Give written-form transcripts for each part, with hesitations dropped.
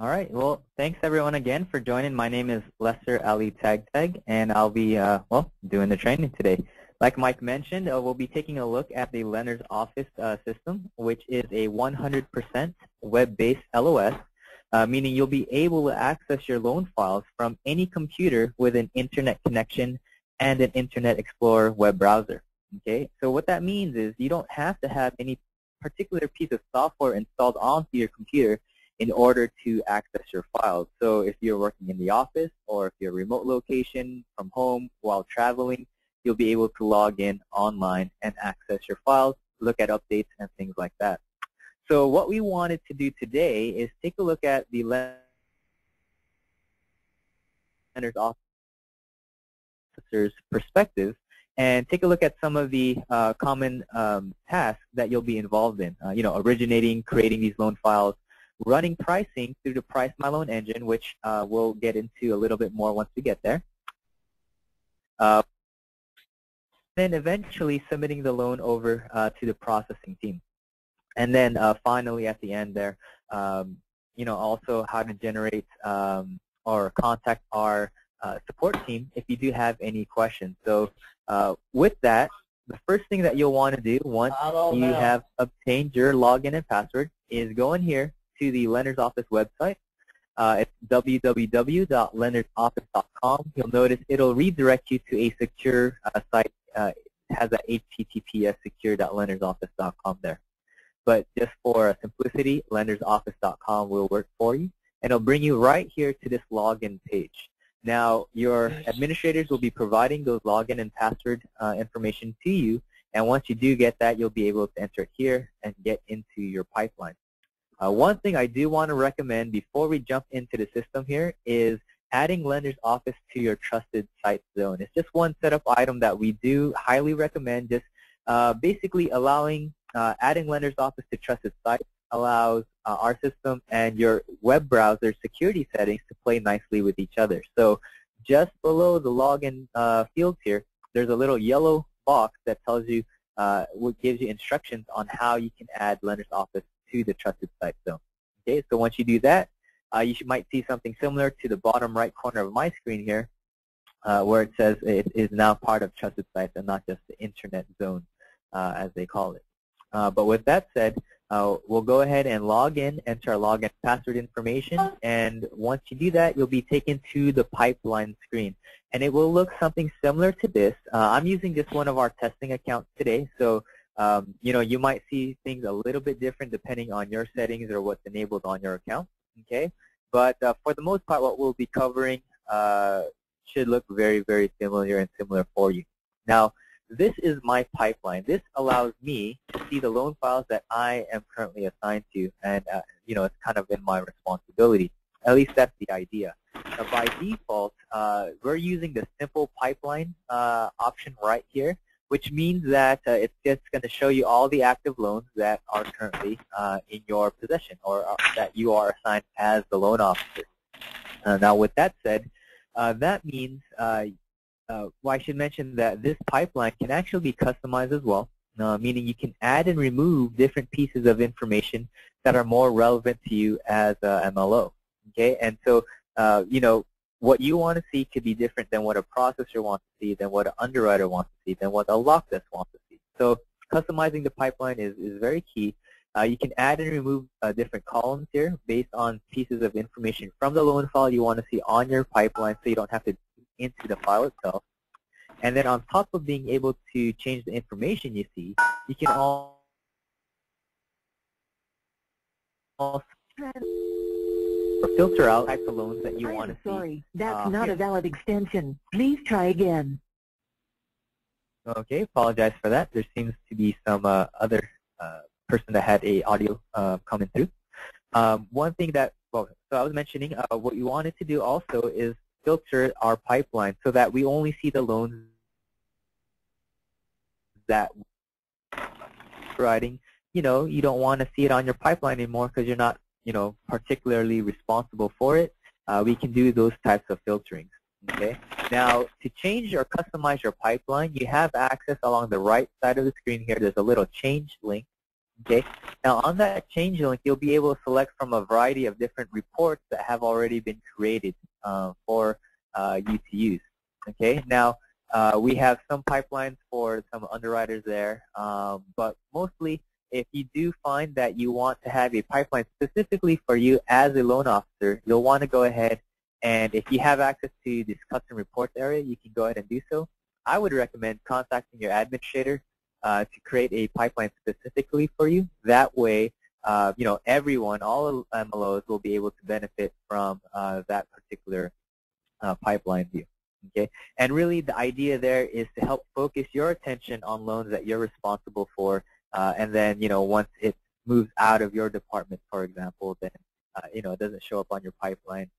All right. Well, thanks everyone again for joining. My name is Lester Ali Tagtag, and I'll be doing the training today. Like Mike mentioned, we'll be taking a look at the Lender's Office system, which is a 100% web-based LOS, meaning you'll be able to access your loan files from any computer with an internet connection and an Internet Explorer web browser. Okay. So what that means is you don't have to have any particular piece of software installed onto your computer in order to access your files. So if you're working in the office or if you're remote location from home while traveling, you'll be able to log in online and access your files, look at updates and things like that. So what we wanted to do today is take a look at the Lender's Officer's perspective and take a look at some of the common tasks that you'll be involved in. Originating, creating these loan files, running pricing through the Price My Loan engine, which we'll get into a little bit more once we get there. Then eventually submitting the loan over to the processing team. And then finally at the end there, also how to generate or contact our support team if you do have any questions. So with that, the first thing that you'll want to do once you have obtained your login and password is go in here to the Lender's Office website. It's www.lendersoffice.com. You'll notice it'll redirect you to a secure site. It has that HTTPS secure.lendersoffice.com there. But just for simplicity, lendersoffice.com will work for you, and it'll bring you right here to this login page. Now, your administrators will be providing those login and password information to you, and once you do get that, you'll be able to enter it here and get into your pipeline. One thing I do want to recommend before we jump into the system here is adding Lender's Office to your trusted site zone. It's just one setup item that we do highly recommend. Just basically adding Lender's Office to trusted sites allows our system and your web browser security settings to play nicely with each other. So just below the login fields here, there's a little yellow box that tells you, what gives you instructions on how you can add Lender's Office to the trusted site zone. Okay, so once you do that, you might see something similar to the bottom right corner of my screen here, where it says it is now part of trusted sites and not just the internet zone, as they call it. But with that said, we'll go ahead and log in, enter our login password information, and once you do that, you'll be taken to the pipeline screen. And it will look something similar to this. I'm using just one of our testing accounts today, so you might see things a little bit different depending on your settings or what's enabled on your account. Okay, but for the most part, what we'll be covering should look very, very similar and similar for you. Now, this is my pipeline. This allows me to see the loan files that I am currently assigned to, and it's kind of in my responsibility. At least that's the idea. By default, we're using the simple pipeline option right here, which means that it's just going to show you all the active loans that are currently in your possession or that you are assigned as the loan officer. Now, with that said, that means I should mention that this pipeline can actually be customized as well, meaning you can add and remove different pieces of information that are more relevant to you as a MLO. Okay, and so what you want to see could be different than what a processor wants to see, than what an underwriter wants to see, than what a lock desk wants to see. So customizing the pipeline is very key. You can add and remove different columns here based on pieces of information from the loan file you want to see on your pipeline, so you don't have to into the file itself. And then on top of being able to change the information you see, you can also filter out types of loans that you want to see. Sorry, that's not a valid extension. Please try again. Okay, apologize for that. There seems to be some other person that had a audio coming through. One thing that, so I was mentioning, what you wanted to do also is filter our pipeline so that we only see the loans that writing. You don't want to see it on your pipeline anymore because you're not, particularly responsible for it. We can do those types of filtering. Okay. Now, to change or customize your pipeline, you have access along the right side of the screen here. There's a little change link. Okay. Now on that change link, you'll be able to select from a variety of different reports that have already been created for you to use. Okay. Now we have some pipelines for some underwriters there, but mostly if you do find that you want to have a pipeline specifically for you as a loan officer, you'll want to go ahead and if you have access to this custom reports area, you can go ahead and do so. I would recommend contacting your administrator to create a pipeline specifically for you. That way, you know, everyone, all MLOs will be able to benefit from that particular pipeline view. Okay, and really the idea there is to help focus your attention on loans that you're responsible for, and then, you know, once it moves out of your department, for example, then you know, it doesn't show up on your pipeline,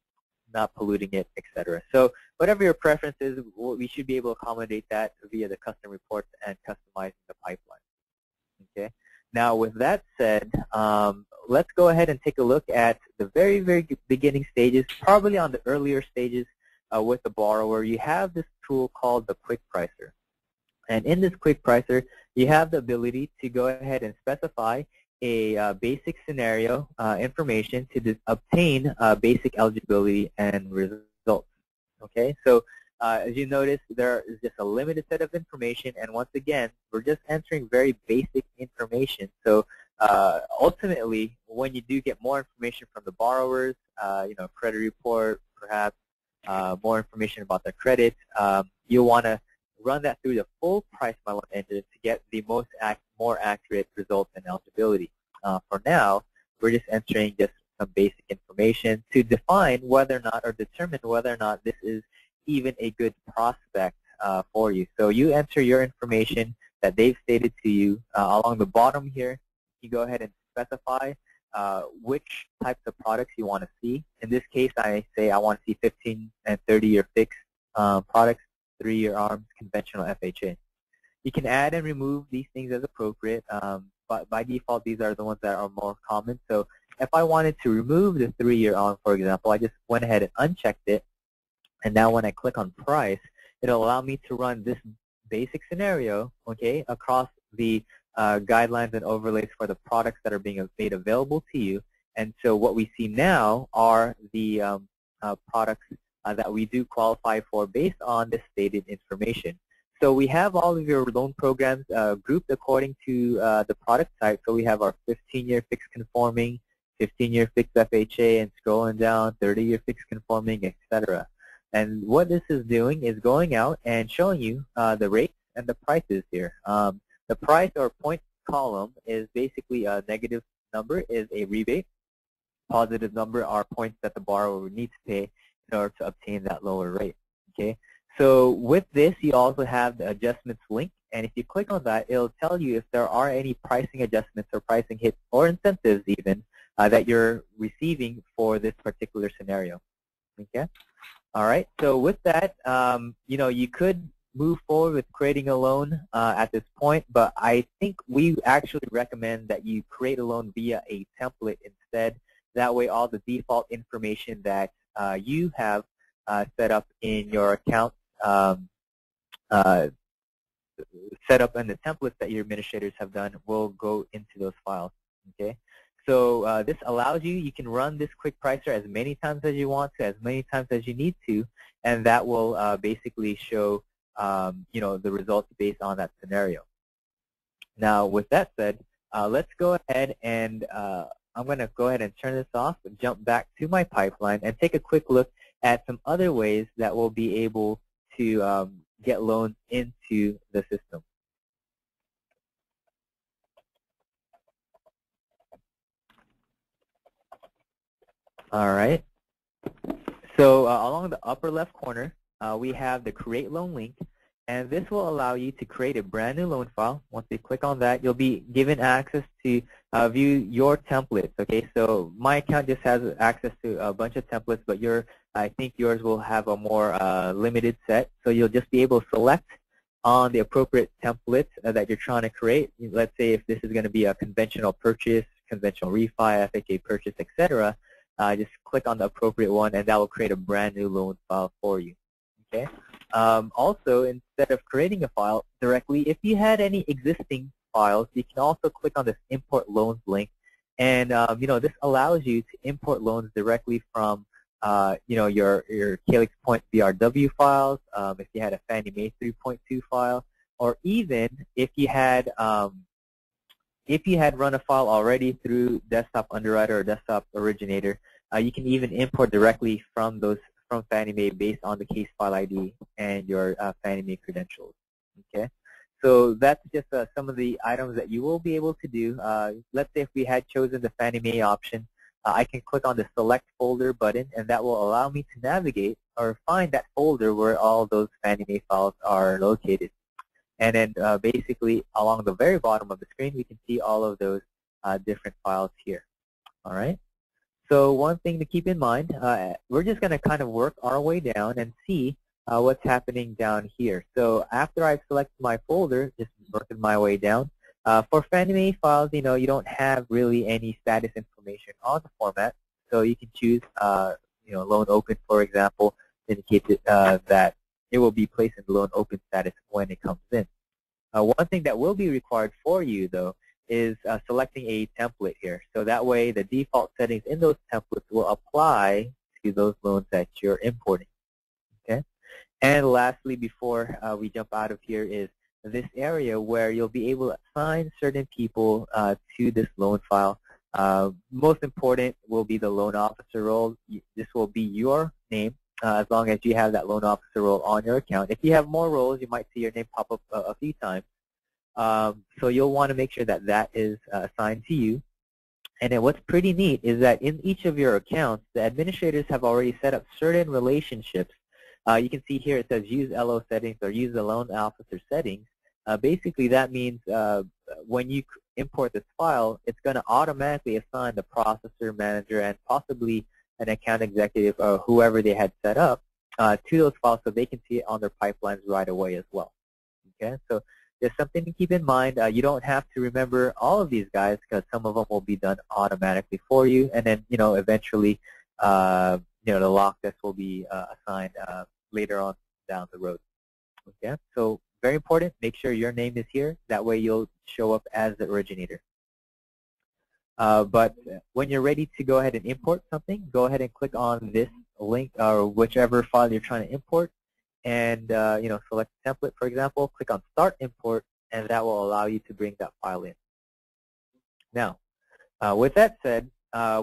not polluting it, etc. So whatever your preference is, we should be able to accommodate that via the custom reports and customizing the pipeline. Okay. Now with that said, let's go ahead and take a look at the very, very beginning stages, probably on the earlier stages with the borrower. You have this tool called the Quick Pricer. And in this Quick Pricer, you have the ability to go ahead and specify a basic scenario information to obtain basic eligibility and results. Okay, so as you notice, there is just a limited set of information, and once again, we're just entering very basic information. So ultimately, when you do get more information from the borrowers, you know, credit report, perhaps more information about their credit, you'll want to run that through the full price by loan engine to get the more accurate results and eligibility. For now, we're just entering just some basic information to define whether or not, or determine whether or not this is even a good prospect for you. So you enter your information that they've stated to you. Along the bottom here, you go ahead and specify which types of products you want to see. In this case, I say I want to see 15 and 30-year fixed products, 3-year ARMs, conventional FHA. You can add and remove these things as appropriate, but by default, these are the ones that are more common. So if I wanted to remove the 3-year ARM, for example, I just went ahead and unchecked it, and now when I click on price, it'll allow me to run this basic scenario, okay, across the guidelines and overlays for the products that are being made available to you. And so what we see now are the products that we do qualify for based on the stated information. So we have all of your loan programs grouped according to the product type. So we have our 15-year fixed conforming, 15-year fixed FHA, and scrolling down, 30-year fixed conforming, etc. And what this is doing is going out and showing you the rates and the prices here. The price or point column is basically a negative number is a rebate. Positive number are points that the borrower would need to pay in order to obtain that lower rate. Okay. So with this, you also have the adjustments link, and if you click on that, it'll tell you if there are any pricing adjustments or pricing hits or incentives even that you're receiving for this particular scenario. Okay. All right. So with that, you know, you could move forward with creating a loan at this point, but I think we actually recommend that you create a loan via a template instead. That way, all the default information that you have set up in your account, set up in the templates that your administrators have done will go into those files. Okay. So this allows you can run this Quick Pricer as many times as you want to, as many times as you need to, and that will basically show you know, the results based on that scenario. Now, with that said, let's go ahead and I'm going to go ahead and turn this off and jump back to my pipeline and take a quick look at some other ways that we'll be able to get loans into the system. All right. So along the upper left corner, we have the Create Loan link, and this will allow you to create a brand new loan file. Once you click on that, you'll be given access to view your templates. Okay, so my account just has access to a bunch of templates, but I think yours will have a more limited set. So you'll just be able to select on the appropriate template that you're trying to create. Let's say if this is going to be a conventional purchase, conventional refi, FHA purchase, etc. Just click on the appropriate one, and that will create a brand new loan file for you. Okay. Also, instead of creating a file directly, if you had any existing files, you can also click on this import loans link, and this allows you to import loans directly from your Calyx Point BRW files, if you had a Fannie Mae 3.2 file, or even if you had run a file already through Desktop Underwriter or Desktop Originator, you can even import directly from Fannie Mae based on the case file ID and your Fannie Mae credentials. Okay, so that's just some of the items that you will be able to do. Let's say if we had chosen the Fannie Mae option, I can click on the Select Folder button, and that will allow me to navigate or find that folder where all those Fannie Mae files are located. And then basically along the very bottom of the screen, we can see all of those different files here. All right. So one thing to keep in mind, we're just going to kind of work our way down and see what's happening down here. So after I've selected my folder, just working my way down, for Fannie Mae files, you don't have really any status information on the format. So you can choose, loan open, for example, to indicate that it will be placed in the loan open status when it comes in. One thing that will be required for you, though, is selecting a template here. So that way the default settings in those templates will apply to those loans that you're importing. Okay. And lastly, before we jump out of here, is this area where you'll be able to assign certain people to this loan file. Most important will be the loan officer role. This will be your name, as long as you have that loan officer role on your account. If you have more roles, you might see your name pop up a few times. So you'll want to make sure that that is assigned to you. And then what's pretty neat is that in each of your accounts, the administrators have already set up certain relationships. You can see here it says use LO settings or use the loan officer settings. Basically, that means when you import this file, it's going to automatically assign the processor, manager, and possibly an account executive or whoever they had set up to those files so they can see it on their pipelines right away as well. Okay, so there's something to keep in mind. You don't have to remember all of these guys because some of them will be done automatically for you, and then eventually the lock desk will be assigned later on down the road. Okay, so very important. Make sure your name is here. That way you'll show up as the originator. But when you're ready to go ahead and import something, go ahead and click on this link or whichever file you're trying to import, and select template, for example. Click on Start Import, and that will allow you to bring that file in. Now, with that said,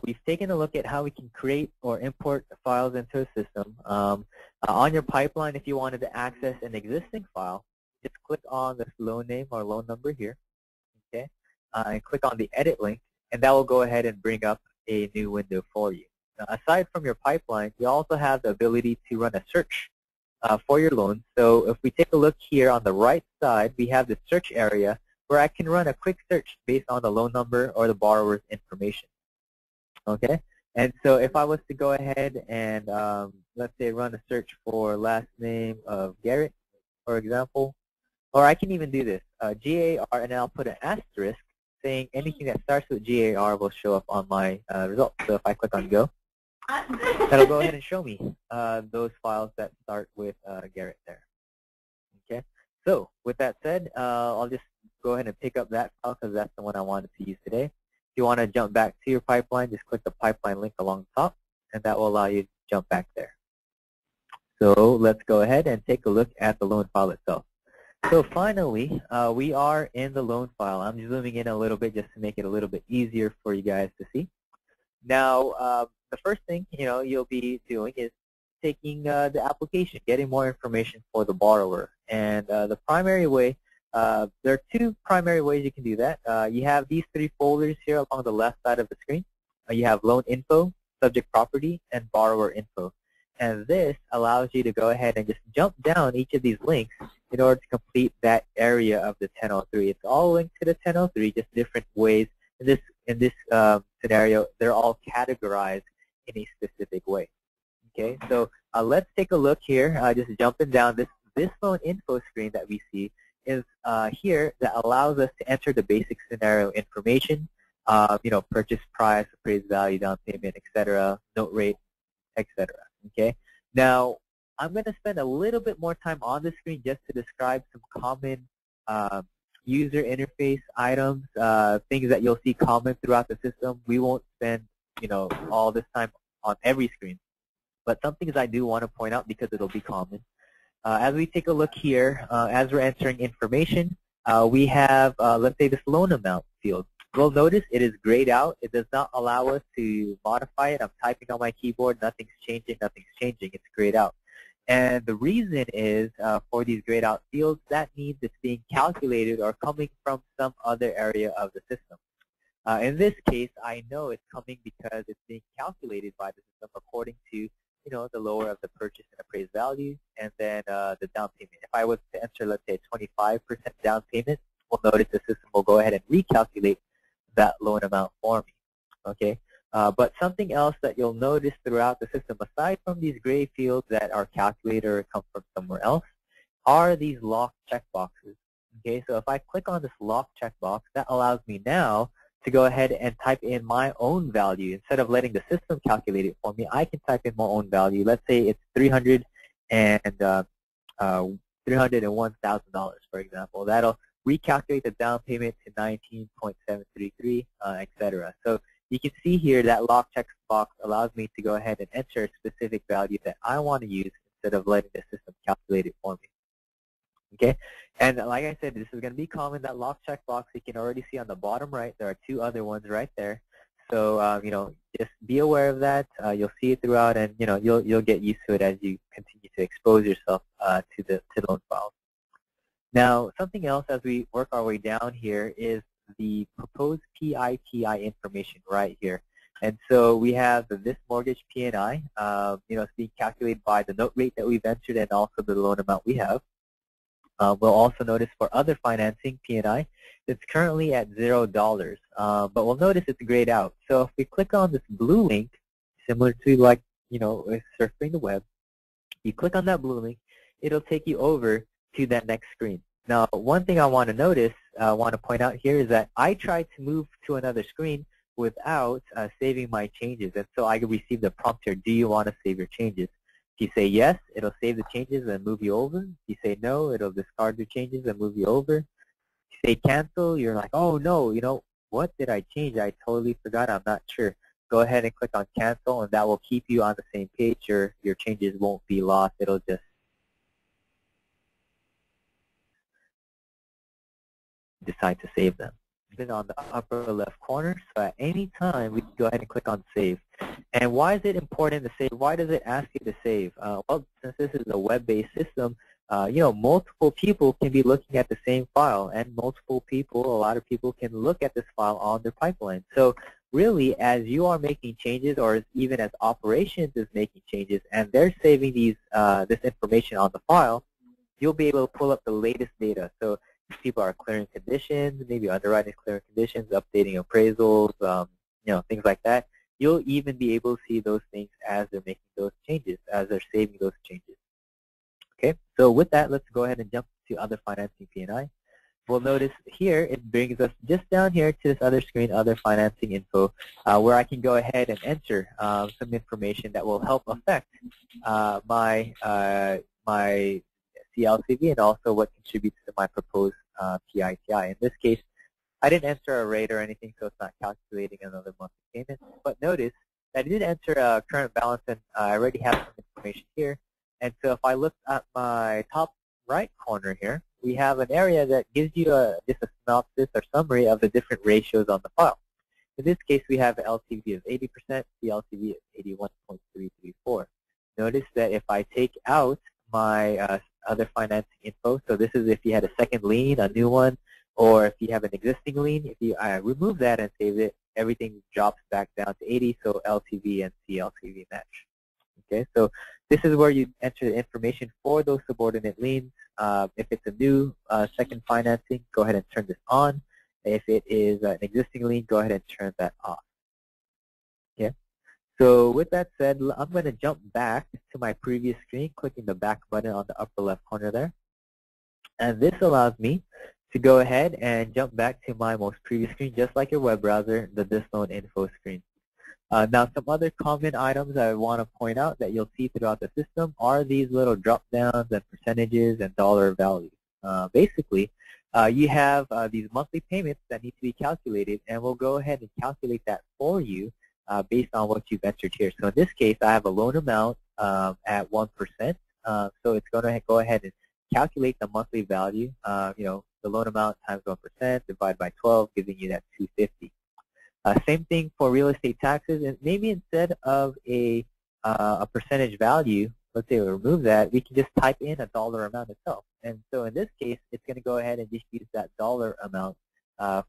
we've taken a look at how we can create or import files into a system. On your pipeline, if you wanted to access an existing file, just click on this loan name or loan number here, okay, and click on the Edit link, and that will go ahead and bring up a new window for you. Now, aside from your pipeline, you also have the ability to run a search for your loans. So if we take a look here on the right side, we have the search area where I can run a quick search based on the loan number or the borrower's information. Okay, and so if I was to go ahead and let's say run a search for last name of Garrett, for example, or I can even do this, GAR, and I'll put an asterisk saying anything that starts with GAR will show up on my results. So if I click on Go, that'll go ahead and show me those files that start with Garrett there. Okay, so with that said, I'll just go ahead and pick up that file because that's the one I wanted to use today. If you want to jump back to your pipeline, just click the pipeline link along the top, and that will allow you to jump back there. So let's go ahead and take a look at the loan file itself. So finally, we are in the loan file. I'm zooming in a little bit just to make it a little bit easier for you guys to see. Now, the first thing you'll be doing is taking the application, getting more information for the borrower. And the primary way, there are two primary ways you can do that. You have these three folders here along the left side of the screen. You have loan info, subject property, and borrower info. And this allows you to go ahead and just jump down each of these links in order to complete that area of the 1003. It's all linked to the 1003, just different ways. In this scenario, they're all categorized in a specific way. Okay, so let's take a look here. Just jumping down, this loan info screen that we see is here that allows us to enter the basic scenario information. Purchase price, appraised value, down payment, etc., note rate, etc. Okay. Now, I'm going to spend a little bit more time on the screen just to describe some common, user interface items, things that you'll see common throughout the system. We won't spend, all this time on every screen. But some things I do want to point out because it'll be common. As we take a look here, as we're entering information, we have, let's say, this loan amount field. We'll notice it is grayed out. It does not allow us to modify it. I'm typing on my keyboard. Nothing's changing. It's grayed out. And the reason is for these grayed out fields, that means it's being calculated or coming from some other area of the system. In this case, I know it's coming because it's being calculated by the system according to the lower of the purchase and appraised value, and then the down payment. If I was to enter, let's say, a 25% down payment, we'll notice the system will go ahead and recalculate that loan amount for me. Okay, but something else that you'll notice throughout the system, aside from these gray fields that are calculated or come from somewhere else, are these lock checkboxes. Okay, so if I click on this lock checkbox, that allows me now to go ahead and type in my own value. Instead of letting the system calculate it for me, I can type in my own value. Let's say it's $301,000, for example. That'll recalculate the down payment to 19.733, etc. So you can see here that lock checkbox allows me to go ahead and enter a specific value that I want to use instead of letting the system calculate it for me. Okay, and like I said, this is going to be common, that lock checkbox. You can already see on the bottom right, there are two other ones right there. So, just be aware of that. You'll see it throughout, and, you'll get used to it as you continue to expose yourself to the loan files. Now, something else as we work our way down here is the proposed PITI information right here. And so we have this mortgage P&I, it's being calculated by the note rate that we've entered and also the loan amount we have. We'll also notice for other financing, P&I, it's currently at $0, but we'll notice it's grayed out. So if we click on this blue link, similar to like, surfing the web, you click on that blue link, it'll take you over to that next screen. Now, one thing I want to point out here is that I tried to move to another screen without saving my changes, and so I received a prompt here, do you want to save your changes? If you say yes, it'll save the changes and move you over. If you say no, it'll discard the changes and move you over. If you say cancel, you're like, oh no, what did I change? I totally forgot, I'm not sure. Go ahead and click on cancel, and that will keep you on the same page. Your changes won't be lost. It'll just decide to save them. Then on the upper left corner, so at any time we can go ahead and click on save. And why is it important to save? Why does it ask you to save? Well, since this is a web-based system, multiple people can be looking at the same file, and a lot of people can look at this file on their pipeline. So really, as you are making changes, or even as operations is making changes, and they're saving this information on the file, you'll be able to pull up the latest data. So if people are clearing conditions, maybe underwriting clearing conditions, updating appraisals, things like that, you'll even be able to see those things as they're making those changes, as they're saving those changes. Okay, so with that, let's go ahead and jump to other financing P&I. We'll notice here it brings us just down here to this other screen, other financing info, where I can go ahead and enter some information that will help affect my CLCV and also what contributes to my proposed PITI. In this case, I didn't enter a rate or anything, so it's not calculating another monthly payment. But notice that I did enter a current balance, and I already have some information here. And so if I look at my top right corner here, we have an area that gives you just a synopsis or summary of the different ratios on the file. In this case, we have an LTV of 80%, CLTV of 81.334. Notice that if I take out my other financing info, so this is if you had a second lien, a new one, or if you have an existing lien, if you remove that and save it, everything drops back down to 80, so LTV and CLTV match. Okay, so this is where you enter the information for those subordinate liens. If it's a new second financing, go ahead and turn this on. If it is an existing lien, go ahead and turn that off. Okay. So with that said, I'm going to jump back to my previous screen, clicking the back button on the upper left corner there. And this allows me to go ahead and jump back to my most previous screen, just like your web browser, the This Loan Info screen. Now, some other common items I want to point out that you'll see throughout the system are these little drop-downs and percentages and dollar values. Basically, you have these monthly payments that need to be calculated, and we'll go ahead and calculate that for you based on what you've entered here. So in this case, I have a loan amount at 1%. So it's going to go ahead and calculate the monthly value. The loan amount times 1% divided by 12, giving you that $250. Same thing for real estate taxes, and maybe instead of a percentage value, let's say we remove that, we can just type in a dollar amount itself. And so in this case, it's going to go ahead and just use that dollar amount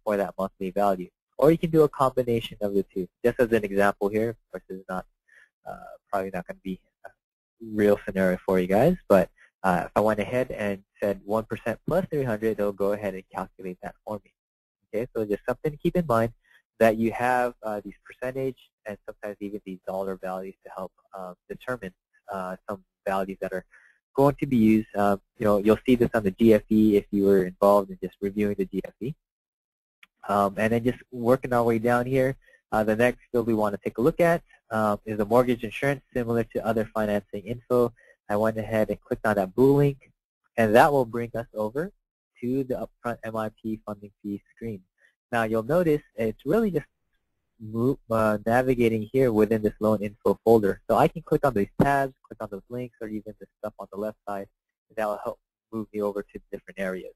for that monthly value. Or you can do a combination of the two. Just as an example here, of course, it's not probably not going to be a real scenario for you guys, but if I went ahead and said 1% plus 300, it'll go ahead and calculate that for me. Okay, so just something to keep in mind, that you have these percentage and sometimes even these dollar values to help determine some values that are going to be used. You'll see this on the GFE if you were involved in just reviewing the GFE. And then just working our way down here, the next field we want to take a look at is the mortgage insurance, similar to other financing info. I went ahead and clicked on that blue link, and that will bring us over to the upfront MIP funding fee screen. Now you'll notice it's really just navigating here within this loan info folder. So I can click on these tabs, click on those links, or even the stuff on the left side, and that will help move me over to different areas.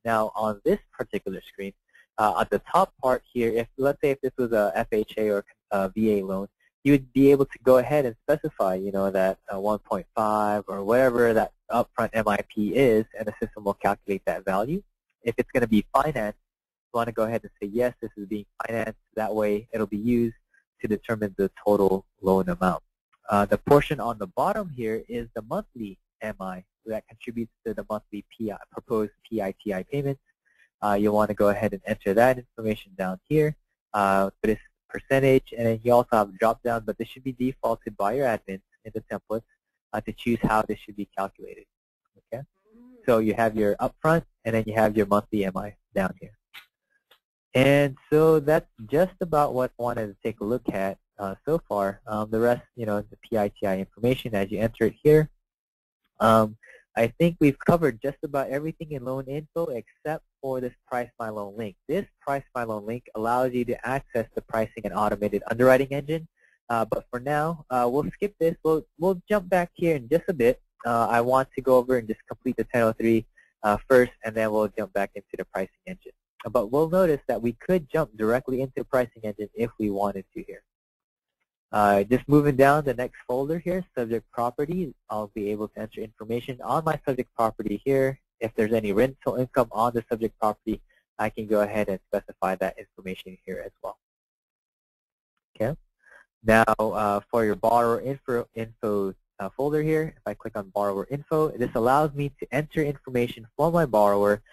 Now on this particular screen, at the top part here, let's say if this was a FHA or a VA loan, you would be able to go ahead and specify, that 1.5 or whatever that upfront MIP is, and the system will calculate that value. If it's going to be financed, you want to go ahead and say, yes, this is being financed. That way, it'll be used to determine the total loan amount. The portion on the bottom here is the monthly MI that contributes to the monthly proposed PITI payments. You'll want to go ahead and enter that information down here for this percentage, and then you also have a drop down, but this should be defaulted by your admin in the templates to choose how this should be calculated. Okay, so you have your upfront, and then you have your monthly MI down here. And so that's just about what I wanted to take a look at so far. The rest, the PITI information as you enter it here. I think we've covered just about everything in loan info except for this Price My Loan link. This Price My Loan link allows you to access the pricing and automated underwriting engine. But for now, we'll skip this. We'll jump back here in just a bit. I want to go over and just complete the 1003 first, and then we'll jump back into the pricing engine. But we'll notice that we could jump directly into the pricing engine if we wanted to here. Just moving down the next folder here, subject property, I'll be able to enter information on my subject property here. If there's any rental income on the subject property, I can go ahead and specify that information here as well. Okay. Now, for your borrower info folder here, if I click on borrower info, this allows me to enter information for my borrower.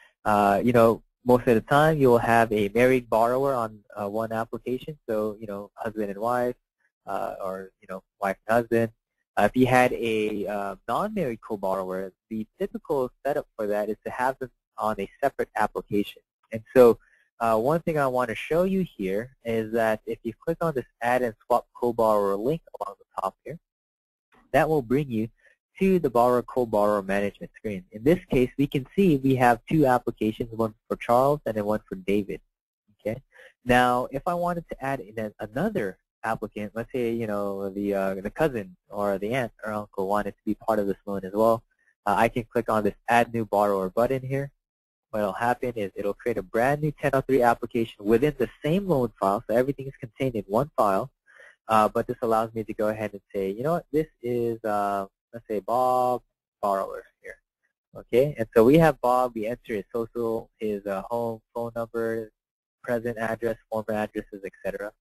Most of the time, you will have a married borrower on one application, so husband and wife. Or wife and husband. If you had a non-married co-borrower, the typical setup for that is to have them on a separate application. And so one thing I want to show you here is that if you click on this Add and Swap Co-Borrower link along the top here, that will bring you to the Borrower Co-Borrower Management screen. In this case, we can see we have two applications, one for Charles and then one for David. Okay. Now, if I wanted to add in another applicant, let's say the cousin or the aunt or uncle wanted to be part of this loan as well, I can click on this Add New Borrower button here. What will happen is it'll create a brand new 1003 application within the same loan file, so everything is contained in one file. But this allows me to go ahead and say, this is let's say Bob borrower here. Okay, and so we have Bob. We enter his social, his home, phone number, present address, former addresses, etc.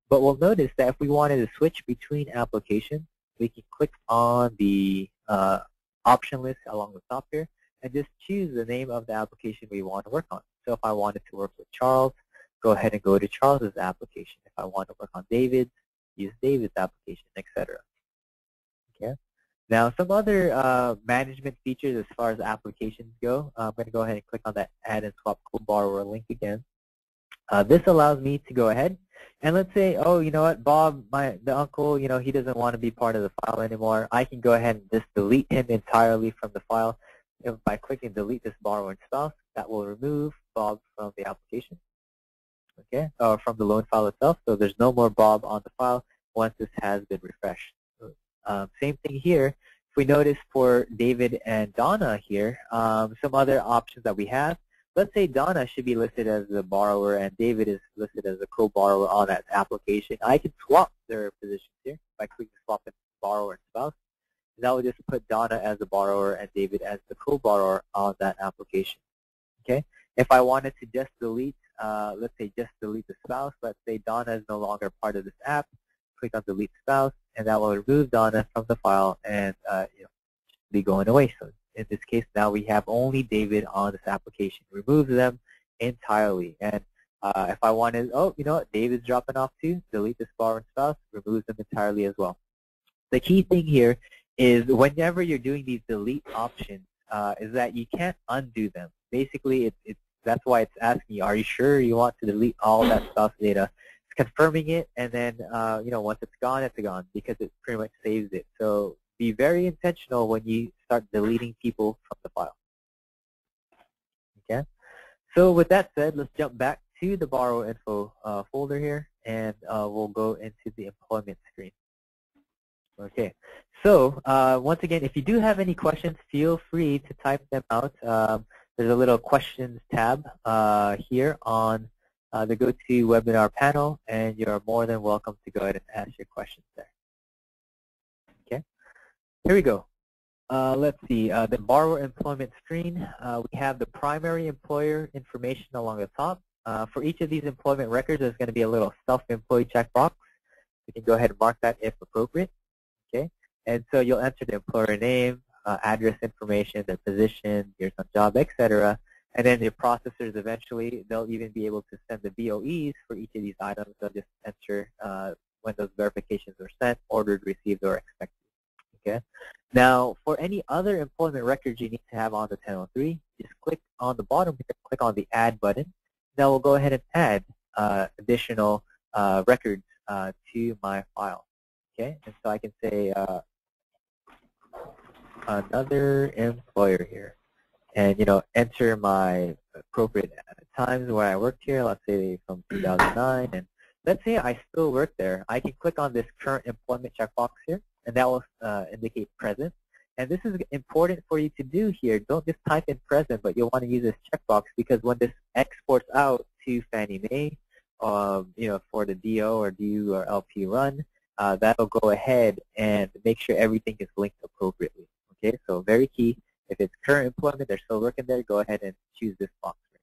But we'll notice that if we wanted to switch between applications, we can click on the option list along the top here and just choose the name of the application we want to work on. So if I wanted to work with Charles, go ahead and go to Charles's application. If I want to work on David's, use David's application, etc. Okay. Now, some other management features as far as applications go. I'm going to go ahead and click on that Add and Swap Co-Borrower link again. This allows me to go ahead and let's say, oh, you know what, Bob, the uncle, he doesn't want to be part of the file anymore. I can go ahead and just delete him entirely from the file by clicking delete this borrower and spouse. that will remove Bob from the application, okay, or from the loan file itself. So there's no more Bob on the file once this has been refreshed. Same thing here. If we notice for David and Donna here, some other options that we have. Let's say Donna should be listed as the borrower and David is listed as a co-borrower on that application. I can swap their positions here by clicking swap in borrower and spouse. That will just put Donna as the borrower and David as the co-borrower on that application. Okay. If I wanted to just delete, let's say just delete the spouse. Let's say Donna is no longer part of this app. Click on delete spouse, and that will remove Donna from the file and be going away. So in this case, now we have only David on this application. Remove them entirely. And if I wanted, oh, you know what, David's dropping off too, delete this borrower and spouse, remove them entirely as well. The key thing here is whenever you're doing these delete options, is that you can't undo them. Basically, that's why it's asking you, are you sure you want to delete all that spouse data? It's confirming it, and then once it's gone, because it pretty much saves it. So be very intentional when you start deleting people from the file. Okay. So with that said, let's jump back to the borrower info folder here, and we'll go into the employment screen. Okay. So once again, if you do have any questions, feel free to type them out. There's a little questions tab here on the GoToWebinar panel, and you're more than welcome to go ahead and ask your questions there. Okay. Here we go. Let's see. The borrower employment screen. We have the primary employer information along the top. For each of these employment records, there's going to be a little self-employed checkbox. You can go ahead and mark that if appropriate. Okay. And so you'll enter the employer name, address information, their position, years on job, etc. And then the processors eventually, they'll even be able to send the BOEs for each of these items. They'll just enter when those verifications are sent, ordered, received, or expected. Okay. Now, for any other employment records you need to have on the 1003, just click on the bottom here, click on the Add button. Now we'll go ahead and add additional records to my file. Okay, and so I can say another employer here, and enter my appropriate times where I worked here. Let's say from 2009, and let's say I still work there. I can click on this current employment checkbox here, and that will indicate present. And this is important for you to do here. Don't just type in present, but you'll want to use this checkbox because when this exports out to Fannie Mae, for the DO or DU or LP run, that'll go ahead and make sure everything is linked appropriately. Okay, so very key. If it's current employment, they're still working there, go ahead and choose this box right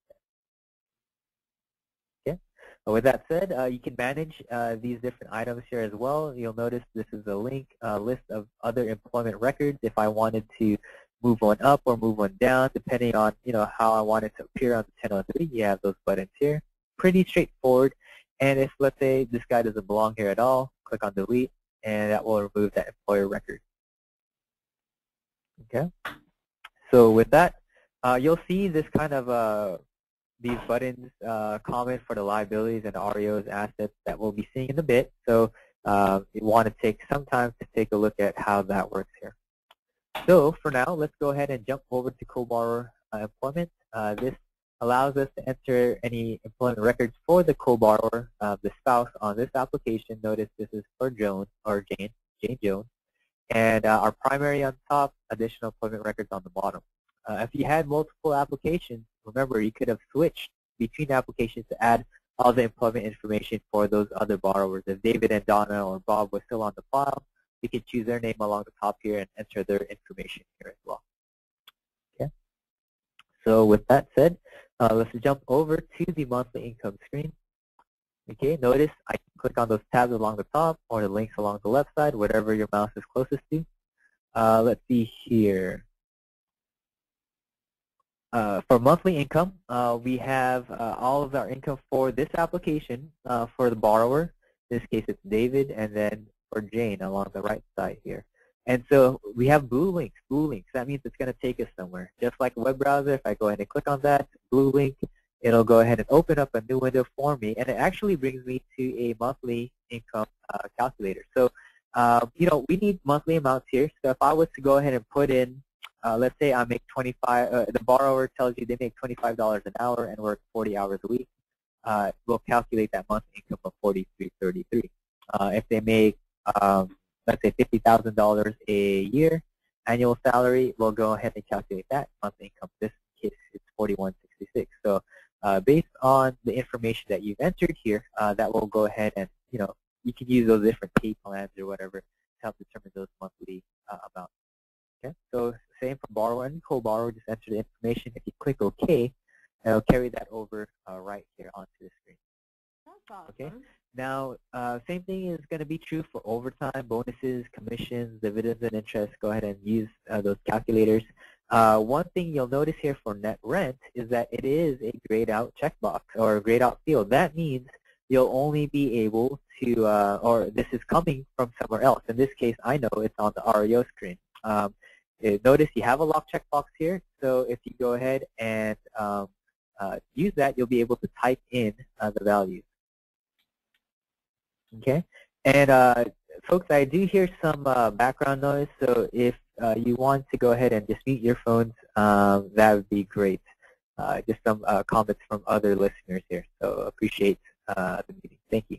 there. Okay. With that said, you can manage these different items here as well. You'll notice this is a list of other employment records. If I wanted to move one up or move one down, depending on how I want it to appear on the 1003, you have those buttons here. Pretty straightforward. And if, let's say, this guy doesn't belong here at all, click on delete, and that will remove that employer record. Okay. So with that, you'll see this kind of these buttons common for the liabilities and REOs assets that we'll be seeing in a bit. So you want to take some time to take a look at how that works here. So for now, let's go ahead and jump over to co-borrower employment. This allows us to enter any employment records for the co-borrower, the spouse on this application. Notice this is for Jane Jones. And our primary on top, additional employment records on the bottom. If you had multiple applications, remember you could have switched between applications to add all the employment information for those other borrowers. If David and Donna or Bob were still on the file, you can choose their name along the top here and enter their information here as well. Okay. So with that said, let's jump over to the monthly income screen. Okay, notice I can click on those tabs along the top or the links along the left side, whatever your mouse is closest to. Let's see here. For monthly income, we have all of our income for this application for the borrower. In this case, it's David, and then for Jane along the right side here. And so we have blue links. That means it's going to take us somewhere. Just like a web browser, if I go ahead and click on that blue link, it'll go ahead and open up a new window for me, and it actually brings me to a monthly income calculator. So, we need monthly amounts here. So if I was to go ahead and put in let's say I make 25. The borrower tells you they make $25 an hour and work 40 hours a week. We'll calculate that monthly income of $43.33. If they make, let's say, $50,000 a year annual salary, we'll go ahead and calculate that monthly income. In this case, it's $41.66. So based on the information that you've entered here, that will go ahead and, you can use those different pay plans or whatever to help determine those monthly amounts. Okay, so same for borrower and co-borrower, just enter the information. If you click OK, it'll carry that over right here onto the screen. That's awesome. Okay. Now, same thing is going to be true for overtime, bonuses, commissions, dividends, and interest. Go ahead and use those calculators. One thing you'll notice here for net rent is that it is a grayed out checkbox or a grayed out field. That means you'll only be able to, or this is coming from somewhere else. In this case, I know it's on the REO screen. Notice you have a lock checkbox here. So if you go ahead and use that, you'll be able to type in the values. Okay, and folks, I do hear some background noise, so if you want to go ahead and just mute your phones, that would be great. Just some comments from other listeners here, so appreciate the meeting. Thank you.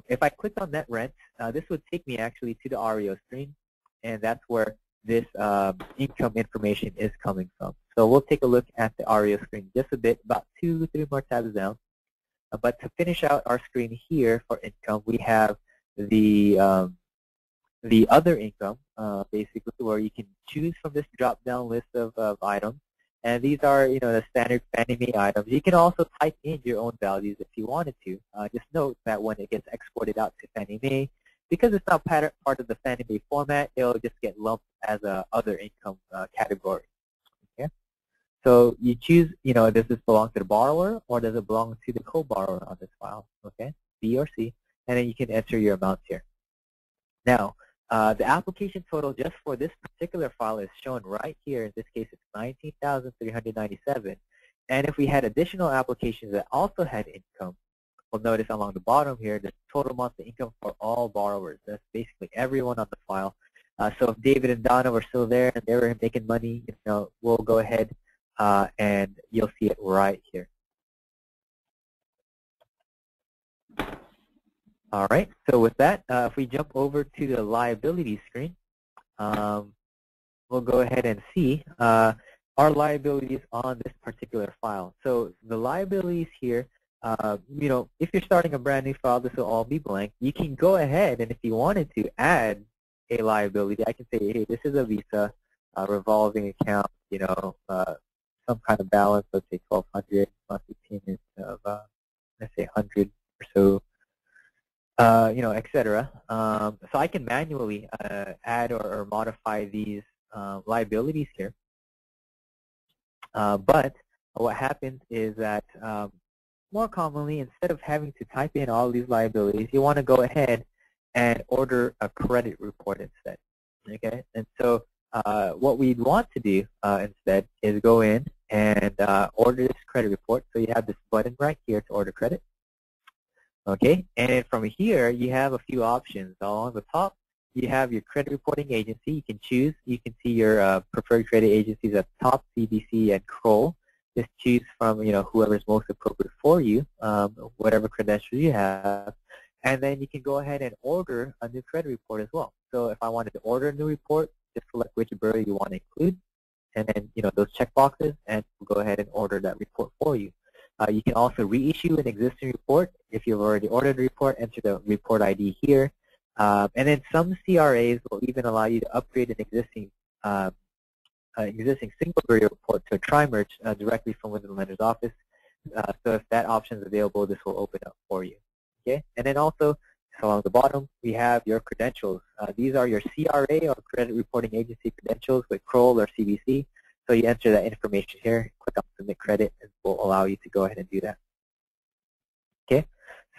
If I click on net rent, this would take me actually to the REO screen, and that's where this income information is coming from. So we'll take a look at the REO screen just a bit, about 2-3 more tabs down. But to finish out our screen here for income, we have the other income, basically, where you can choose from this drop-down list of items. And these are, the standard Fannie Mae items. You can also type in your own values if you wanted to. Just note that when it gets exported out to Fannie Mae, because it's not part of the Fannie Mae format, it'll just get lumped as a other income category. Okay? So you choose, does this belong to the borrower or does it belong to the co-borrower on this file? Okay, B or C, and then you can enter your amounts here. Now, the application total just for this particular file is shown right here. In this case, it's $19,397. And if we had additional applications that also had income, we'll notice along the bottom here, the total monthly income for all borrowers. That's basically everyone on the file. So if David and Donna were still there and they were making money, we'll go ahead and you'll see it right here. All right, so with that, if we jump over to the liability screen, we'll go ahead and see our liabilities on this particular file. So the liabilities here, if you're starting a brand new file, this will all be blank. You can go ahead and if you wanted to add a liability, I can say, hey, this is a Visa revolving account, some kind of balance, let's say $1,200, monthly payment of, let's say 100 or so. etc. So I can manually add or modify these liabilities here. But what happens is that more commonly, instead of having to type in all these liabilities, you want to go ahead and order a credit report instead. Okay, and so what we'd want to do instead is go in and order this credit report. So you have this button right here to order credit. Okay, and then from here you have a few options. Along the top, you have your credit reporting agency. You can choose. You can see your preferred credit agencies at the top, CBC and Kroll. Just choose from whoever's most appropriate for you, whatever credentials you have, and then you can go ahead and order a new credit report as well. So if I wanted to order a new report, just select which bureau you want to include, and then those check boxes, and we'll go ahead and order that report for you. You can also reissue an existing report. If you've already ordered a report, enter the report ID here. And then some CRAs will even allow you to upgrade an existing single bureau report to a tri-merge directly from within the lender's office. So if that option is available, this will open up for you. Okay, and then also, so along the bottom, we have your credentials. These are your CRA or credit reporting agency credentials with Kroll or CBC. So you enter that information here, click on Submit Credit, and it will allow you to go ahead and do that. Okay,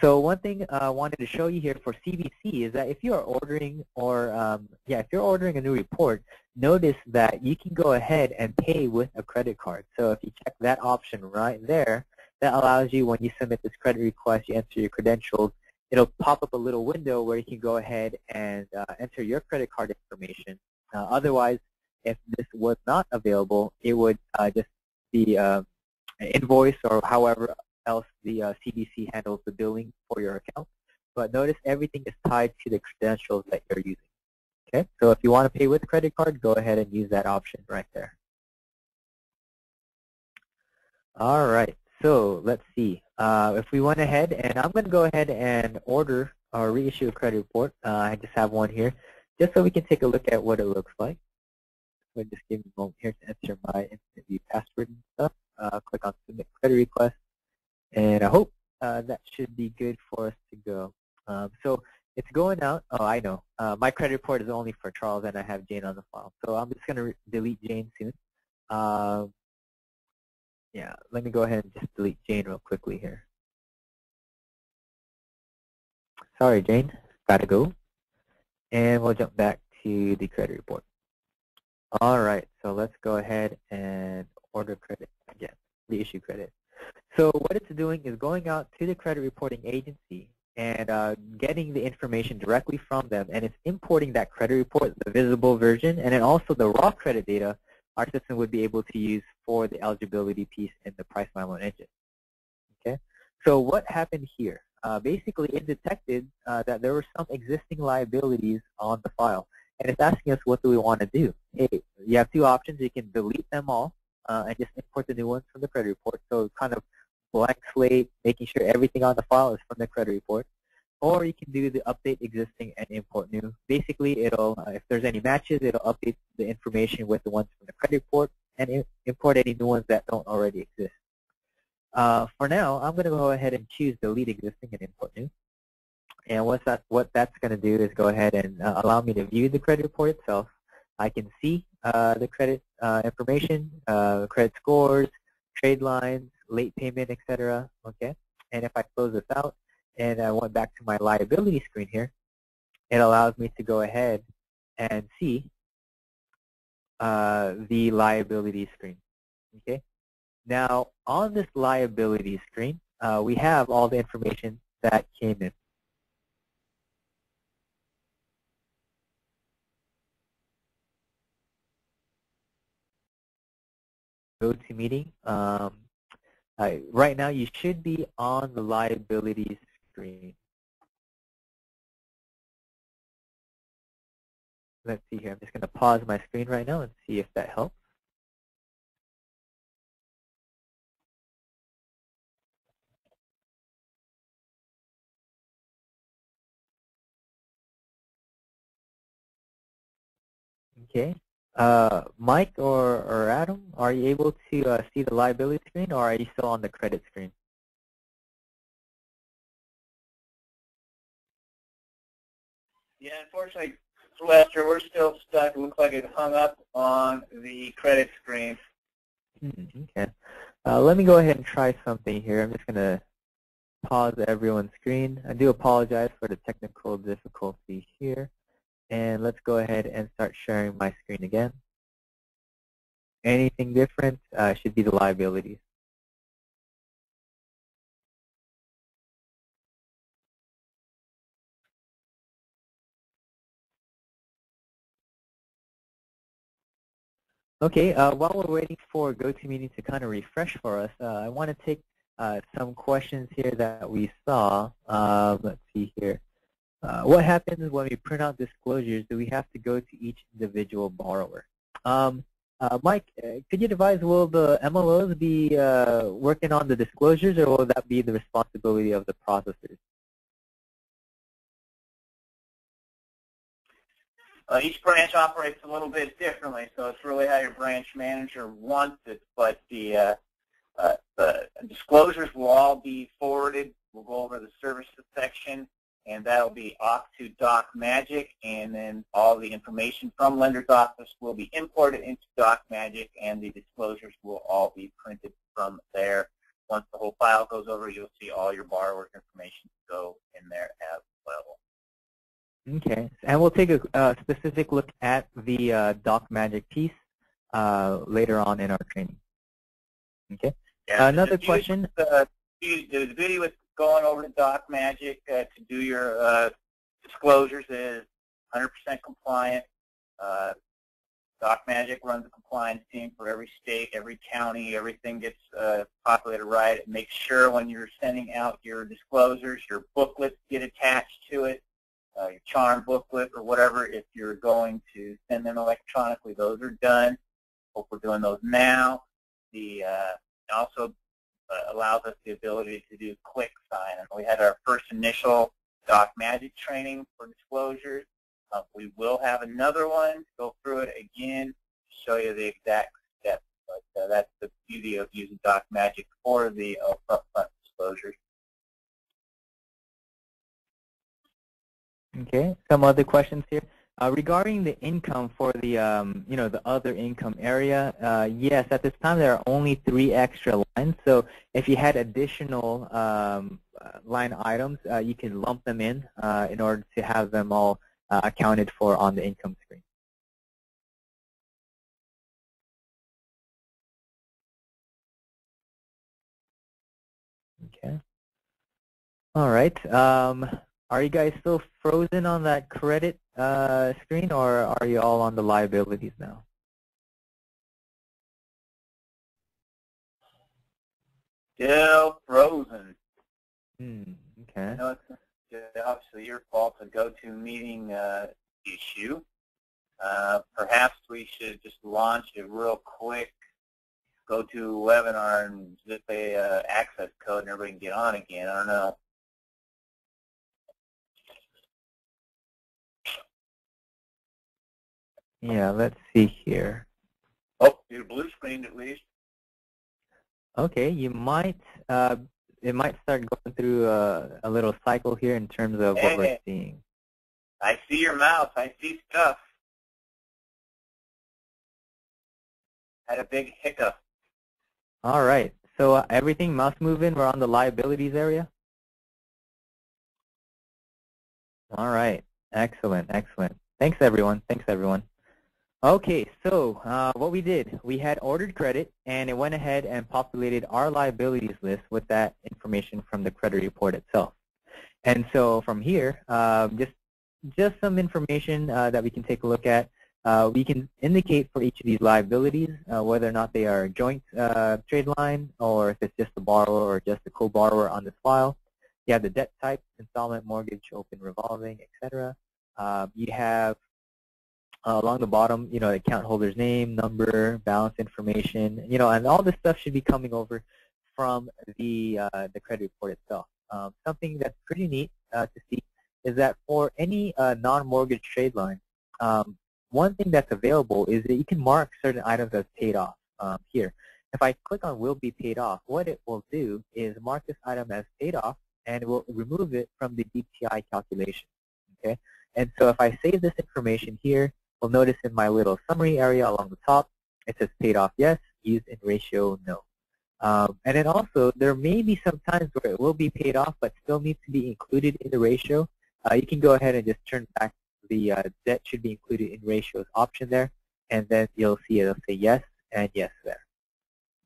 so one thing I wanted to show you here for CBC is that if you are ordering or, if you're ordering a new report, notice that you can go ahead and pay with a credit card. So if you check that option right there, that allows you, when you submit this credit request, you enter your credentials, it'll pop up a little window where you can go ahead and enter your credit card information. Otherwise, If this was not available, it would just be an invoice or however else the CDC handles the billing for your account. But notice everything is tied to the credentials that you're using. Okay, so if you want to pay with credit card, go ahead and use that option right there. All right, so let's see. If we went ahead, and I'm going to go ahead and order or reissue a credit report. I just have one here, just so we can take a look at what it looks like. So just give me a moment here to enter my Instant View password and stuff. Click on Submit Credit Request, and I hope that should be good for us to go. So it's going out. Oh, I know. My credit report is only for Charles, and I have Jane on the file. So I'm just going to delete Jane soon. Yeah, let me go ahead and just delete Jane real quickly here. Sorry, Jane. Gotta go. And we'll jump back to the credit report. All right, so let's go ahead and order credit again, reissue credit. So what it's doing is going out to the credit reporting agency and getting the information directly from them, and it's importing that credit report, the visible version, and then also the raw credit data our system would be able to use for the eligibility piece in the Price My Loan engine. Okay, so what happened here? Basically, it detected that there were some existing liabilities on the file, and it's asking us what do we want to do. Hey, you have two options. You can delete them all and just import the new ones from the credit report. So kind of blank slate, making sure everything on the file is from the credit report. Or you can do the update existing and import new. Basically, it'll if there's any matches, it'll update the information with the ones from the credit report and import any new ones that don't already exist. For now, I'm going to go ahead and choose delete existing and import new. And what that's going to do is go ahead and allow me to view the credit report itself. I can see the credit information, credit scores, trade lines, late payment, etc. Okay, and if I close this out and I went back to my liability screen here, it allows me to go ahead and see the liability screen. Okay, now on this liability screen, we have all the information that came in. GoToMeeting. Right now, you should be on the liabilities screen. Let's see here. I'm just going to pause my screen right now and see if that helps. Okay. Mike or Adam, are you able to see the liability screen, or are you still on the credit screen? Yeah, unfortunately, Lester, we're still stuck. It looks like it hung up on the credit screen. Okay. Let me go ahead and try something here. I'm just going to pause everyone's screen. I do apologize for the technical difficulty here. And let's go ahead and start sharing my screen again. Anything different should be the liabilities. Okay, while we're waiting for GoToMeeting to kind of refresh for us, I want to take some questions here that we saw. Let's see here. What happens when we print out disclosures? Do we have to go to each individual borrower? Mike, could you advise, will the MLOs be working on the disclosures, or will that be the responsibility of the processors? Each branch operates a little bit differently, so it's really how your branch manager wants it. But the disclosures will all be forwarded. We'll go over the services section, and that'll be off to DocMagic, and then all the information from Lender's Office will be imported into DocMagic, and the disclosures will all be printed from there. Once the whole file goes over, you'll see all your borrower information go in there as well. Okay, and we'll take a specific look at the DocMagic piece later on in our training. Okay. Yeah, another question. The beauty with going over to DocMagic to do your disclosures is 100% compliant. DocMagic runs a compliance team for every state, every county. Everything gets populated right. It makes sure when you're sending out your disclosures, your booklets get attached to it, your charm booklet or whatever. If you're going to send them electronically, those are done. Hope we're doing those now. The also allows us the ability to do quick sign. And we had our first initial DocMagic training for disclosures. We will have another one to go through it again to show you the exact steps. But that's the beauty of using DocMagic for the upfront disclosures. Okay, some other questions here. Regarding the income for the, the other income area, yes, at this time there are only 3 extra lines. So if you had additional line items, you can lump them in order to have them all accounted for on the income screen. Okay. All right. Are you guys still frozen on that credit screen, or are you all on the liabilities now? Still frozen. Okay. No, it's obviously your fault, a GoToMeeting issue. Perhaps we should just launch a real quick GoToWebinar and zip a access code and everybody can get on again. I don't know. Yeah, let's see here. Oh, you're blue screened at least. Okay, you might, it might start going through a little cycle here in terms of what we're seeing. I see your mouse. I see stuff. Had a big hiccup. All right, so everything mouse moving, we're on the liabilities area? All right, excellent, excellent. Thanks, everyone. Thanks, everyone. Okay, so what we did, we had ordered credit, and it went ahead and populated our liabilities list with that information from the credit report itself. And so from here, just some information that we can take a look at. We can indicate for each of these liabilities whether or not they are a joint trade line, or if it's just the borrower or just the co-borrower on this file. You have the debt type, installment, mortgage, open, revolving, etc. You have along the bottom, the account holder's name, number, balance information, and all this stuff should be coming over from the credit report itself. Something that's pretty neat to see is that for any non-mortgage trade line, one thing that's available is that you can mark certain items as paid off here. If I click on will be paid off, what it will do is mark this item as paid off, and it will remove it from the DTI calculation. Okay, and so if I save this information here, we'll notice in my little summary area along the top, it says paid off yes, used in ratio no. And then also, there may be some times where it will be paid off but still needs to be included in the ratio. You can go ahead and just turn back the debt should be included in ratios option there, and then you'll see it'll say yes and yes there.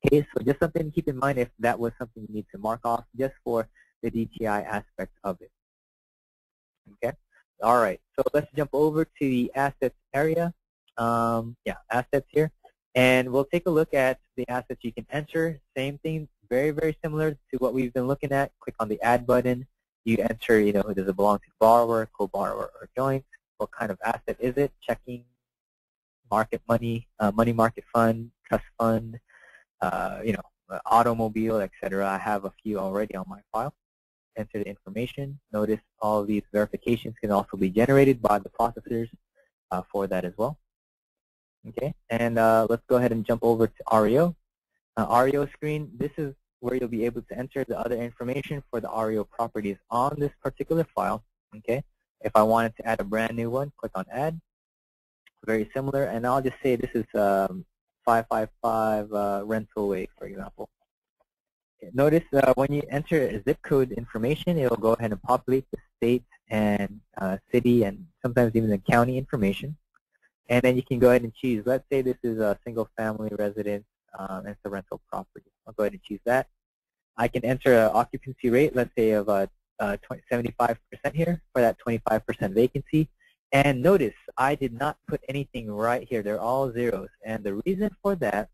Okay, so just something to keep in mind if that was something you need to mark off just for the DTI aspect of it. Okay. All right, so let's jump over to the assets area. Assets here. And we'll take a look at the assets you can enter. Same thing, very, very similar to what we've been looking at. Click on the add button. You enter, who does it belong to, borrower, co-borrower, or joint. What kind of asset is it? Checking, market money, money market fund, trust fund, automobile, etc. I have a few already on my file. Enter the information. Notice all of these verifications can also be generated by the processors for that as well. Okay, and let's go ahead and jump over to REO. REO screen, this is where you'll be able to enter the other information for the REO properties on this particular file. Okay, if I wanted to add a brand new one, click on add. Very similar, and I'll just say this is 555 Rental Way, for example. Notice when you enter zip code information, it will go ahead and populate the state and city and sometimes even the county information. And then you can go ahead and choose. Let's say this is a single-family residence and it's a rental property. I'll go ahead and choose that. I can enter an occupancy rate, let's say of 75% here for that 25% vacancy. And notice, I did not put anything right here. They're all zeros. And the reason for that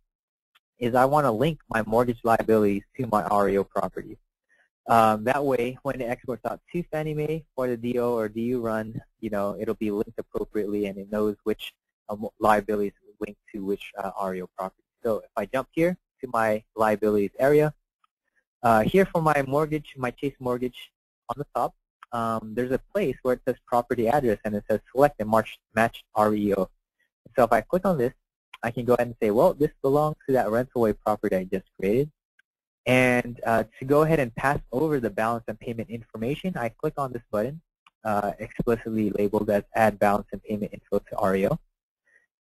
is I want to link my mortgage liabilities to my REO property. That way, when it exports out to Fannie Mae for the DO or DU run, it'll be linked appropriately and it knows which liabilities linked to which REO property. So if I jump here to my liabilities area, here for my mortgage, my Chase mortgage on the top, there's a place where it says property address and it says select and match REO. So if I click on this, I can go ahead and say, well, this belongs to that rental-way property I just created. And to go ahead and pass over the balance and payment information, I click on this button, explicitly labeled as Add Balance and Payment Info to REO.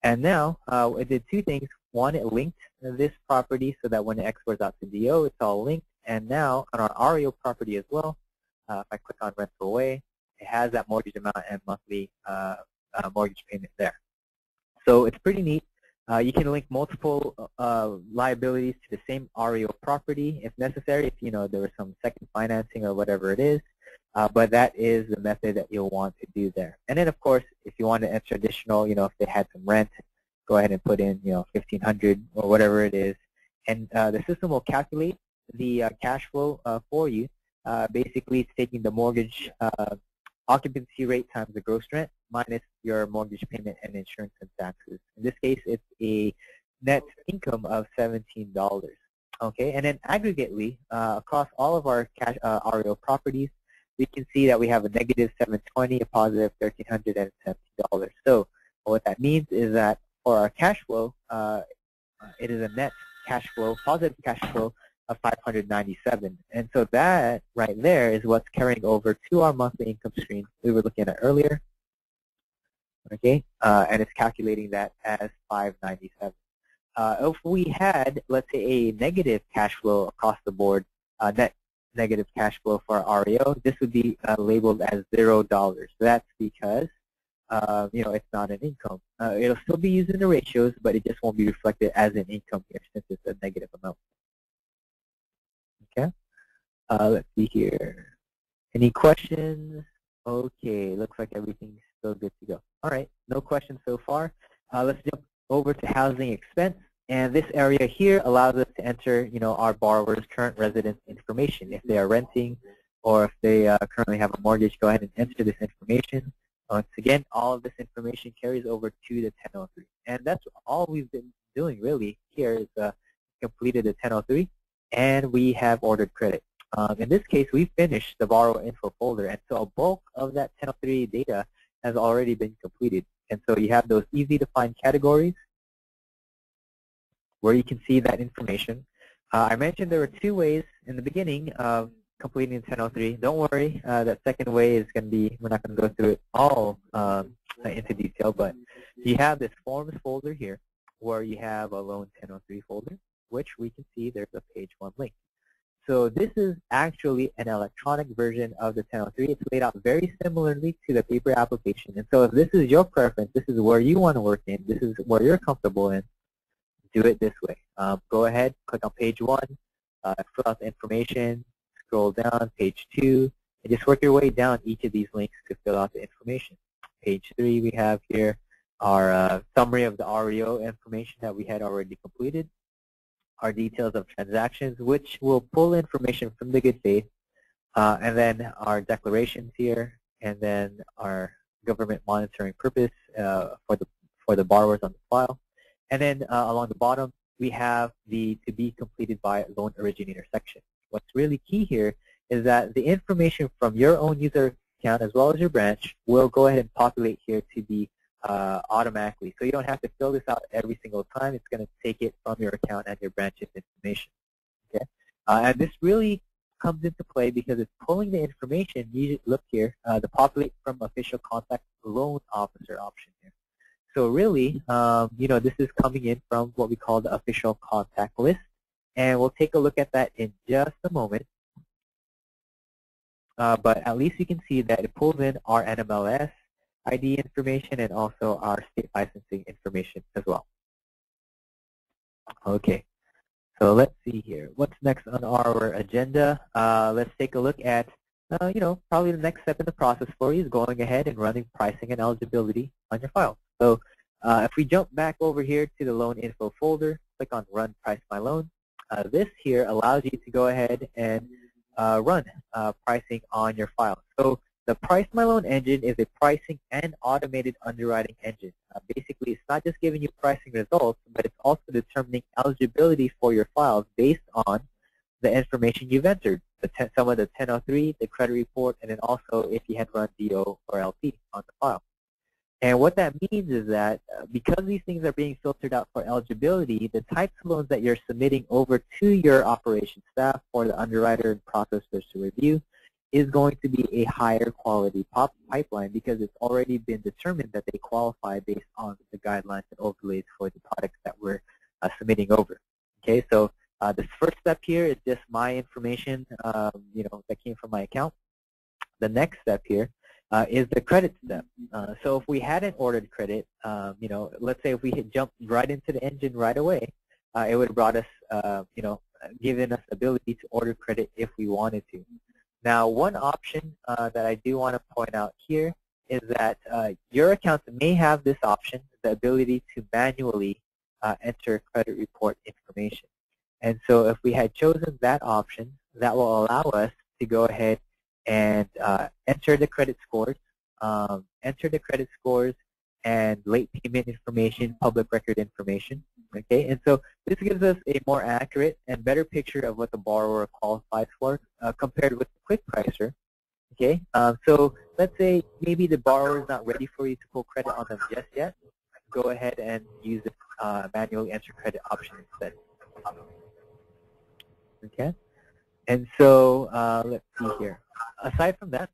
And now it did two things. One, it linked this property so that when it exports out to DO, it's all linked. And now on our REO property as well, if I click on Rental Away, it has that mortgage amount and monthly mortgage payment there. So it's pretty neat. You can link multiple liabilities to the same REO property if necessary, if there was some second financing or whatever it is. But that is the method that you'll want to do there. And then, of course, if you want to enter additional, if they had some rent, go ahead and put in, $1,500 or whatever it is. And the system will calculate the cash flow for you. Basically, it's taking the mortgage occupancy rate times the gross rent minus your mortgage payment and insurance and taxes. In this case, it's a net income of $17. Okay, and then aggregately, across all of our cash REO properties, we can see that we have a negative $720, a positive $1,370. So what that means is that for our cash flow, it is a net cash flow, positive cash flow of $597. And so that right there is what's carrying over to our monthly income stream we were looking at earlier. Okay, and it's calculating that as $597. If we had, let's say, a negative cash flow across the board, net negative cash flow for our REO, this would be labeled as $0. That's because it's not an income. It'll still be used in the ratios, but it just won't be reflected as an income here since it's a negative amount. Okay. Let's see here. Any questions? Okay, looks like everything's still good to go. All right, no questions so far. Let's jump over to housing expense. And this area here allows us to enter, our borrower's current residence information. If they are renting or if they currently have a mortgage, go ahead and enter this information. Once again, all of this information carries over to the 1003. And that's all we've been doing really here is completed the 1003 and we have ordered credit. In this case, we finished the borrower info folder, and so a bulk of that 1003 data has already been completed. And so you have those easy to find categories where you can see that information. I mentioned there were two ways in the beginning of completing 1003. Don't worry, that second way is going to be, we're not going to go through it all into detail, but you have this forms folder here where you have a loan 1003 folder, which we can see there's a page 1 link. So this is actually an electronic version of the 1003. It's laid out very similarly to the paper application. And so if this is your preference, this is where you want to work in, this is where you're comfortable in, do it this way. Go ahead, click on page 1, fill out the information, scroll down, page 2, and just work your way down each of these links to fill out the information. Page 3, we have here our summary of the REO information that we had already completed, our details of transactions, which will pull information from the good faith, and then our declarations here, and then our government monitoring purpose for the borrowers on the file. And then along the bottom, we have the to be completed by loan originator section. What's really key here is that the information from your own user account as well as your branch will go ahead and populate here to be automatically. So you don't have to fill this out every single time. It's going to take it from your account and your branch's information. Okay, and this really comes into play because it's pulling the information. You look here, the populate from official contact loan officer option here. So really, this is coming in from what we call the official contact list, and we'll take a look at that in just a moment. But at least you can see that it pulls in our NMLS ID information and also our state licensing information as well. Okay, so let's see here. What's next on our agenda? Let's take a look at probably the next step in the process for you is going ahead and running pricing and eligibility on your file. So if we jump back over here to the loan info folder, click on Run Price My Loan. This here allows you to go ahead and run pricing on your file. So the Price My Loan engine is a pricing and automated underwriting engine. Basically, it's not just giving you pricing results, but it's also determining eligibility for your files based on the information you've entered, some of the 1003, the credit report, and then also if you had run DO or LP on the file. And what that means is that because these things are being filtered out for eligibility, the types of loans that you're submitting over to your operations staff or the underwriter and processors to review is going to be a higher quality pipeline because it's already been determined that they qualify based on the guidelines and overlays for the products that we're submitting over. Okay, so this first step here is just my information, that came from my account. The next step here is the credit step. So if we hadn't ordered credit, let's say if we had jumped right into the engine right away, it would have brought us, given us the ability to order credit if we wanted to. Now, one option that I do want to point out here is that your account may have this option, the ability to manually enter credit report information. And so if we had chosen that option, that will allow us to go ahead and enter the credit scores, and late payment information, public record information. Okay, and so this gives us a more accurate and better picture of what the borrower qualifies for compared with the Quick Pricer. Okay, so let's say maybe the borrower is not ready for you to pull credit on them just yet. Go ahead and use the manually enter credit option instead. Okay, and so let's see here. Aside from that,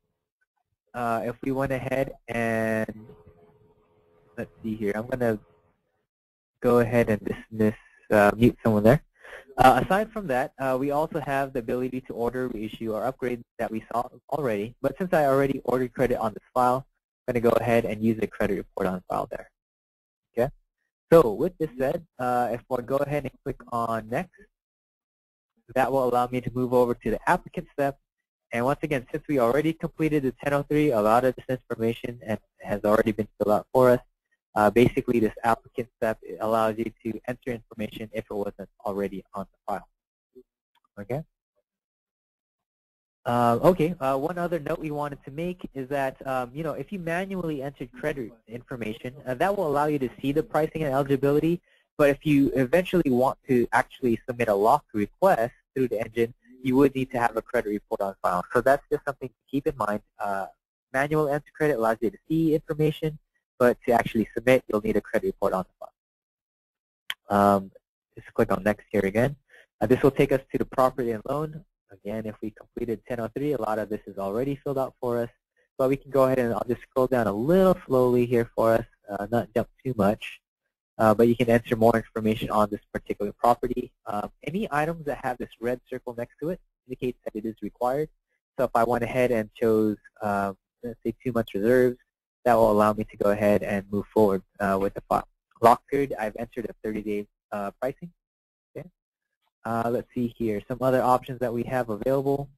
if we went ahead and let's see here, I'm going to go ahead and dismiss, mute someone there. Aside from that, we also have the ability to order, reissue, or upgrade that we saw already. But since I already ordered credit on this file, I'm going to go ahead and use the credit report on file there. Okay. So with this said, if I go ahead and click on Next, that will allow me to move over to the applicant step. And once again, since we already completed the 1003, a lot of this information has already been filled out for us. Basically, this applicant step allows you to enter information if it wasn't already on the file. Okay. One other note we wanted to make is that, if you manually entered credit information, that will allow you to see the pricing and eligibility. But if you eventually want to actually submit a locked request through the engine, you would need to have a credit report on file. So that's just something to keep in mind. Manual enter credit allows you to see information, but to actually submit, you'll need a credit report on the file. Just click on Next here again. This will take us to the property and loan. Again, if we completed 1003, a lot of this is already filled out for us. But we can go ahead and I'll just scroll down a little slowly here for us, not jump too much. But you can enter more information on this particular property. Any items that have this red circle next to it indicates that it is required. So if I went ahead and chose, let's say 2 months reserves, that will allow me to go ahead and move forward with the file. Lock period, I've entered a 30-day pricing. Okay. Let's see here, some other options that we have available.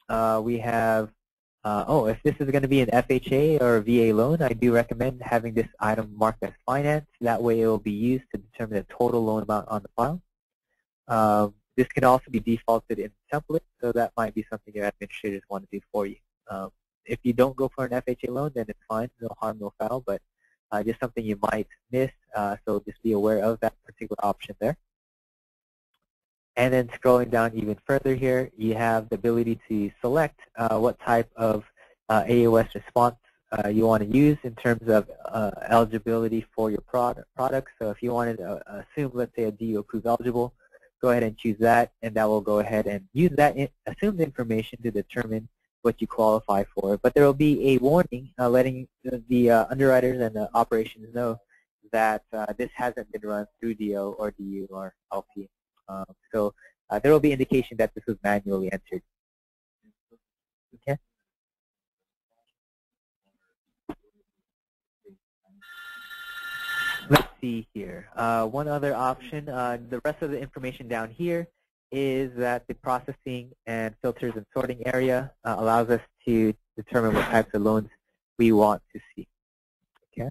We have if this is going to be an FHA or VA loan, I do recommend having this item marked as finance. That way it will be used to determine the total loan amount on the file. This can also be defaulted in the template, so that might be something your administrators want to do for you. If you don't go for an FHA loan, then it's fine, no harm, no foul, but just something you might miss, so just be aware of that particular option there. And then scrolling down even further here, you have the ability to select what type of AOS response you want to use in terms of eligibility for your products. So if you wanted to assume, let's say, a DO approved eligible, go ahead and choose that, and that will go ahead and use that assumed information to determine what you qualify for. But there will be a warning letting the underwriters and the operations know that this hasn't been run through DO or DU or LP. So there will be indication that this was manually entered. Okay. Let's see here. One other option, the rest of the information down here is that the processing and filters and sorting area allows us to determine what types of loans we want to see. Okay.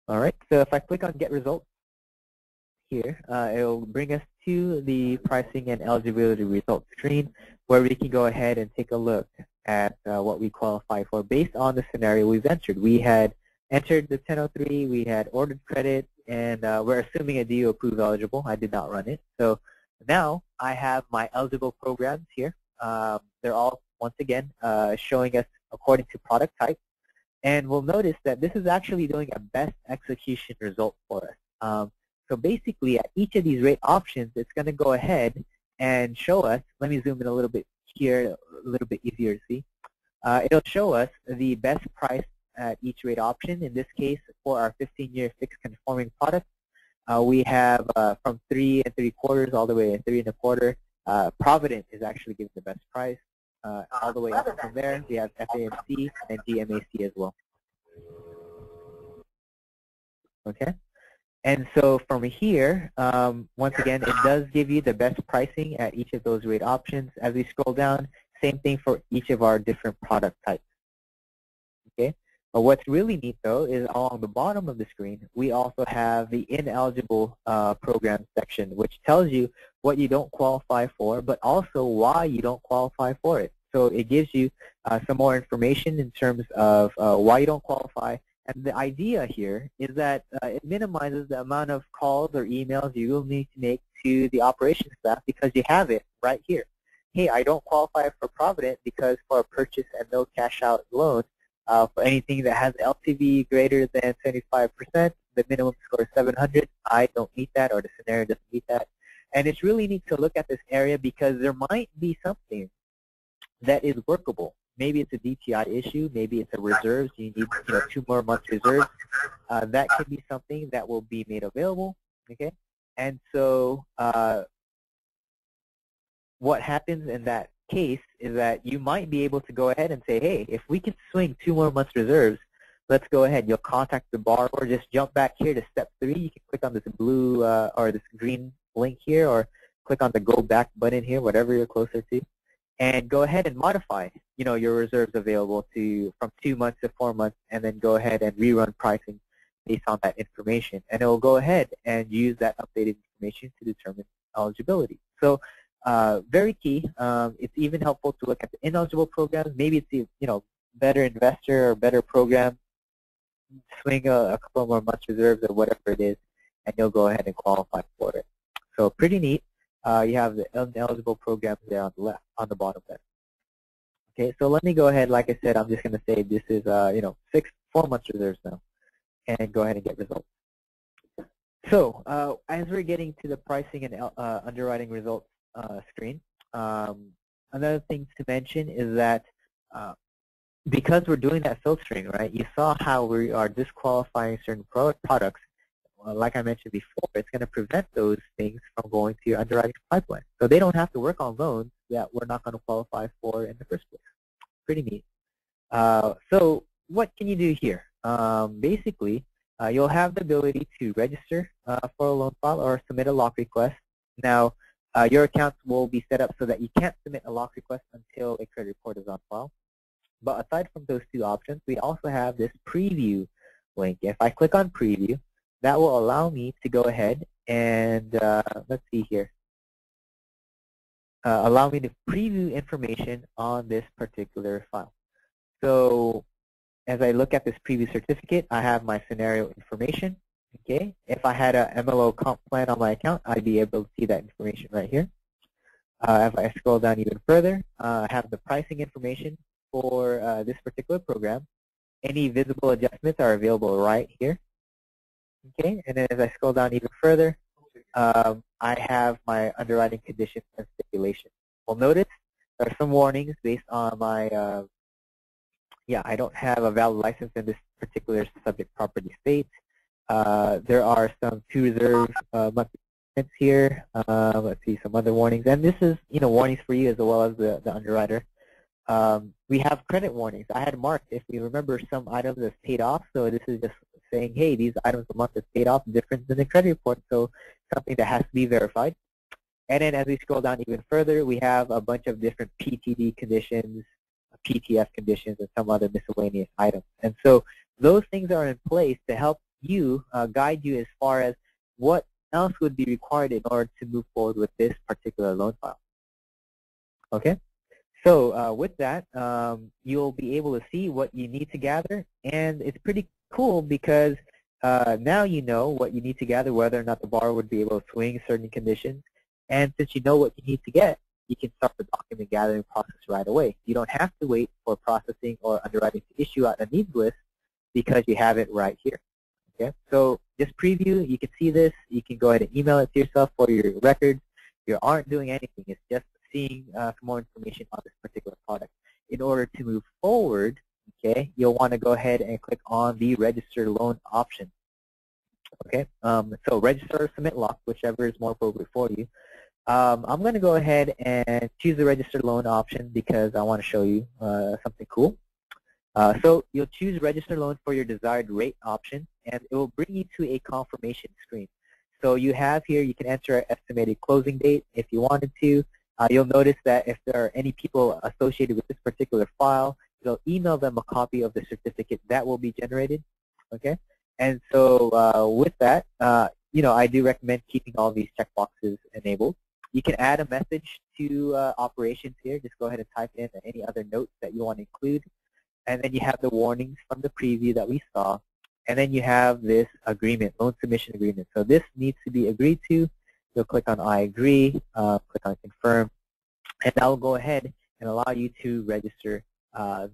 All right. So if I click on Get Results here, it will bring us to the pricing and eligibility results screen, where we can go ahead and take a look at what we qualify for based on the scenario we've entered. We had entered the 1003, we had ordered credit, and we're assuming a DO approve eligible. I did not run it. So now I have my eligible programs here. They're all, once again, showing us according to product type. And we'll notice that this is actually doing a best execution result for us. So basically, at each of these rate options, it's going to go ahead and show us. Let me zoom in a little bit here, a little bit easier to see. It'll show us the best price at each rate option. In this case, for our 15-year fixed conforming product, we have from 3 3/4 all the way to 3 1/4. Provident is actually giving the best price. All the way up from there, we have FAMC and GMAC as well. Okay. And so from here, once again, it does give you the best pricing at each of those rate options. As we scroll down, same thing for each of our different product types. Okay. But what's really neat, though, is along the bottom of the screen, we also have the ineligible program section, which tells you what you don't qualify for, but also why you don't qualify for it. So it gives you some more information in terms of why you don't qualify. And the idea here is that it minimizes the amount of calls or emails you will need to make to the operations staff, because you have it right here. Hey, I don't qualify for Provident because for a purchase and no cash out loan, for anything that has LTV greater than 75%, the minimum score is 700. I don't meet that, or the scenario doesn't meet that. And it's really neat to look at this area, because there might be something that is workable. Maybe it's a DTI issue. Maybe it's a reserves. You need 2 more months reserves. That could be something that will be made available. Okay, and so what happens in that case is that you might be able to go ahead and say, hey, if we can swing 2 more months reserves, let's go ahead. You'll contact the borrower. Just jump back here to step 3. You can click on this blue or this green link here, or click on the go back button here, whatever you're closer to, and go ahead and modify, your reserves available to from 2 months to 4 months, and then go ahead and rerun pricing based on that information. And it will go ahead and use that updated information to determine eligibility. So very key. It's even helpful to look at the ineligible programs. Maybe it's better investor or better program. Swing a couple more months reserves or whatever it is, and you'll go ahead and qualify for it. So pretty neat. You have the ineligible programs there on the left, on the bottom there. Okay, so let me go ahead. Like I said, I'm just going to say this is 4 months reserves now, and go ahead and get results. So as we're getting to the pricing and underwriting results screen, another thing to mention is that because we're doing that filtering, right? You saw how we are disqualifying certain products. Like I mentioned before, it's going to prevent those things from going to your underwriting pipeline. So they don't have to work on loans that we're not going to qualify for in the first place. Pretty neat. So what can you do here? Basically, you'll have the ability to register for a loan file or submit a lock request. Now, your accounts will be set up so that you can't submit a lock request until a credit report is on file. But aside from those 2 options, we also have this preview link. If I click on preview, that will allow me to go ahead and, let's see here, allow me to preview information on this particular file. So as I look at this preview certificate, I have my scenario information. Okay, if I had a MLO comp plan on my account, I'd be able to see that information right here. If I scroll down even further, I have the pricing information for this particular program. Any visible adjustments are available right here. Okay, and then as I scroll down even further, I have my underwriting conditions and stipulations. Well, notice there are some warnings based on my, I don't have a valid license in this particular subject property state. There are some to reserve monthly payments here. Let's see some other warnings, and this is warnings for you as well as the underwriter. We have credit warnings. I had marked, if you remember, some items that's paid off. So this is just saying, hey, these items a month is paid off different than the credit report. So something that has to be verified. And then as we scroll down even further, we have a bunch of different PTD conditions, PTF conditions, and some other miscellaneous items. And so those things are in place to help you, guide you as far as what else would be required in order to move forward with this particular loan file. Okay? So with that, you'll be able to see what you need to gather, and it's pretty cool because now you know what you need to gather, whether or not the borrower would be able to swing certain conditions, and since you know what you need to get, you can start the document gathering process right away. You don't have to wait for processing or underwriting to issue out a needs list because you have it right here. Okay, so just preview, you can see this, you can go ahead and email it to yourself for your records. You aren't doing anything, it's just seeing some more information on this particular product. In order to move forward, okay, you'll want to go ahead and click on the register loan option. Okay, so register or submit lock, whichever is more appropriate for you. I'm going to go ahead and choose the register loan option because I want to show you something cool. So you'll choose register loan for your desired rate option, and it will bring you to a confirmation screen. So you have here, you can enter an estimated closing date if you wanted to. You'll notice that if there are any people associated with this particular file, it'll email them a copy of the certificate that will be generated. Okay, and so with that, you know, I do recommend keeping all these checkboxes enabled. You can add a message to operations here. Just go ahead and type in any other notes that you want to include. And then you have the warnings from the preview that we saw. And then you have this agreement, loan submission agreement. So this needs to be agreed to. You'll click on I agree, click on confirm, and that will go ahead and allow you to register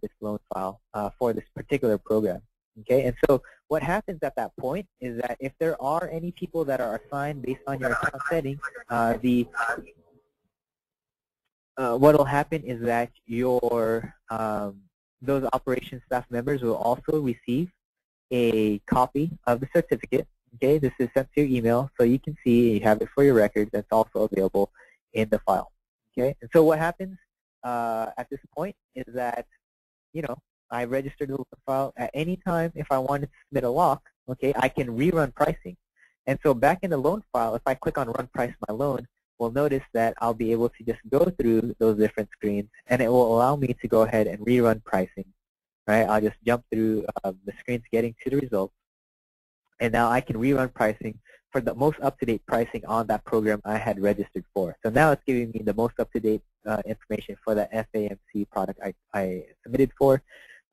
this loan file for this particular program. Okay, and so what happens at that point is that if there are any people that are assigned based on your account setting, what will happen is that your those operations staff members will also receive a copy of the certificate. Okay, this is sent to your email, so you can see you have it for your records. That's also available in the file. Okay, and so what happens at this point is that, you know, I registered the loan file. At any time, if I wanted to submit a lock, okay, I can rerun pricing. And so back in the loan file, if I click on Run Price My Loan, we'll notice that I'll be able to just go through those different screens, and it will allow me to go ahead and rerun pricing. Right? I'll just jump through the screens getting to the results, and now I can rerun pricing for the most up-to-date pricing on that program I had registered for. So now it's giving me the most up-to-date information for that FAMC product I submitted for.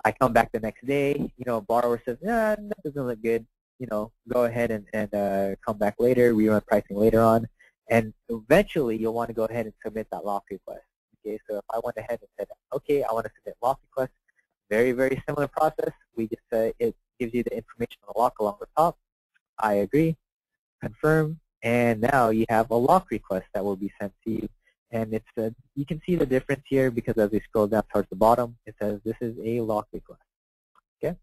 I come back the next day, you know, borrower says, that doesn't look good, you know, go ahead and come back later, rerun pricing later on, and eventually you'll want to go ahead and submit that lock request. Okay, so if I went ahead and said, okay, I want to submit lock request, very, very similar process. We just, it gives you the information on the lock along the top. I agree, confirm, and now you have a lock request that will be sent to you. And it's you can see the difference here because as we scroll down towards the bottom, it says this is a lock request. Okay,